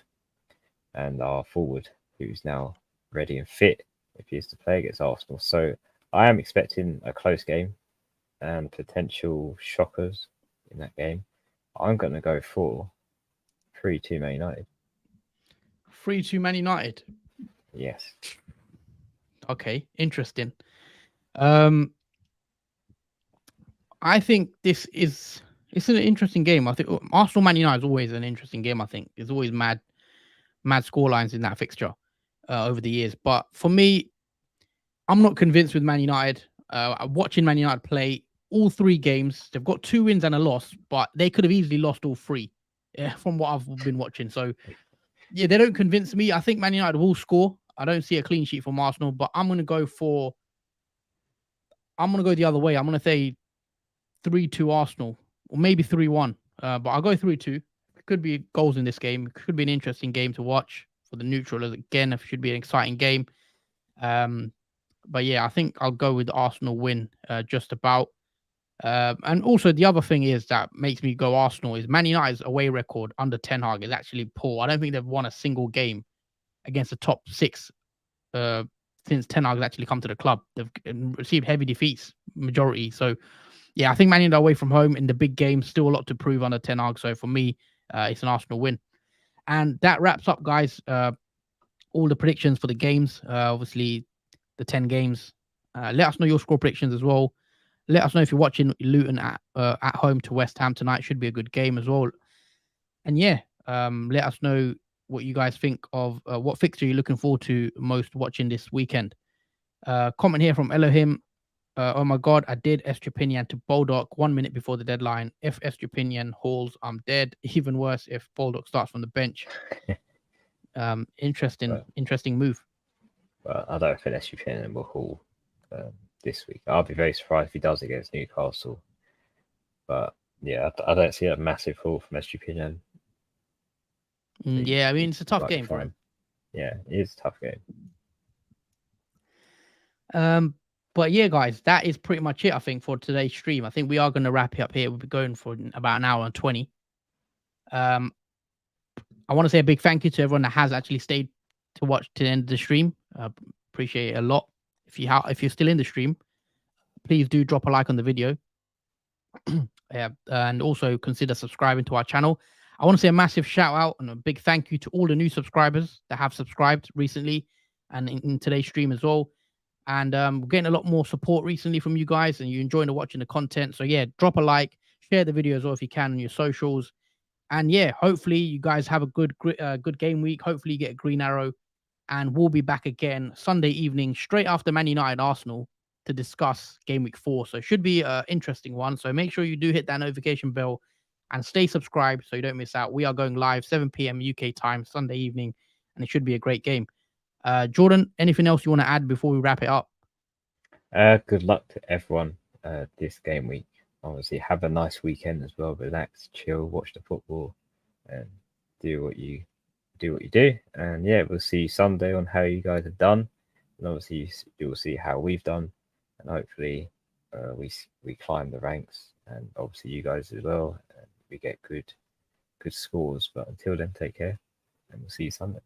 and our forward, who's now ready and fit if he is to play against Arsenal. So I am expecting a close game and potential shockers in that game. I'm going to go for 3-2 Man United. 3-2 Man United? Yes. Okay, interesting. I think it's an interesting game. I think Arsenal Man United is always an interesting game. I think there's always mad scorelines in that fixture over the years. But for me, I'm not convinced with Man United. Watching Man United play all 3 games, they've got 2 wins and a loss, but they could have easily lost all 3 from what I've been watching. So yeah, they don't convince me. I think Man United will score. I don't see a clean sheet from Arsenal, but I'm going to go the other way. I'm going to say 3-2 Arsenal, or maybe 3-1. But I'll go 3-2. Could be goals in this game. It could be an interesting game to watch for the neutral. Again, it should be an exciting game. But yeah, I think I'll go with the Arsenal win just about. And also the other thing is that makes me go Arsenal is Man United's away record under Ten Hag is actually poor. I don't think they've won a single game against the top 6 since Ten Hag has actually come to the club. They've received heavy defeats, majority. So yeah, I think Man United away from home in the big game, still a lot to prove under Ten Hag. So for me, it's an Arsenal win. And that wraps up, guys, all the predictions for the games. Obviously, the 10 games. Let us know your score predictions as well. Let us know if you're watching Luton at home to West Ham tonight. Should be a good game as well. And yeah, let us know what you guys think of what fixture you're looking forward to most watching this weekend. Comment here from Elohim. Oh my God, I did Estupinian to Baldock 1 minute before the deadline. If Estupinian hauls, I'm dead. Even worse if Baldock starts from the bench. Interesting move. Well, I don't think Estupinian will haul this week. I'll be very surprised if he does against Newcastle. But yeah, I don't see a massive haul from Estupinian. Yeah, I mean, it's a tough game for him. Yeah, it is a tough game. But yeah, guys, that is pretty much it, I think, for today's stream. I think we are going to wrap it up here. We'll be going for about an hour and 20. I want to say a big thank you to everyone that has actually stayed to watch to the end of the stream. Appreciate it a lot. If you're still in the stream, please do drop a like on the video. Yeah, and also consider subscribing to our channel. I want to say a massive shout out and a big thank you to all the new subscribers that have subscribed recently and in today's stream as well. And we're getting a lot more support recently from you guys, and you're enjoying watching the content. So yeah, drop a like, share the video as well if you can on your socials. And yeah, hopefully you guys have a good game week. Hopefully you get a green arrow, and we'll be back again Sunday evening, straight after Man United Arsenal, to discuss game week 4. So it should be an interesting one. So make sure you do hit that notification bell and stay subscribed so you don't miss out. We are going live 7 p.m. UK time Sunday evening, and it should be a great game. Jordan, anything else you want to add before we wrap it up? Good luck to everyone this game week. Obviously, have a nice weekend as well. Relax, chill, watch the football, and do what you do. And yeah, we'll see Sunday on how you guys have done, and obviously you'll see how we've done, and hopefully we climb the ranks, and obviously you guys as well, and we get good scores. But until then, take care, and we'll see you Sunday.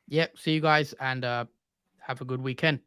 Yep. See you guys, and have a good weekend.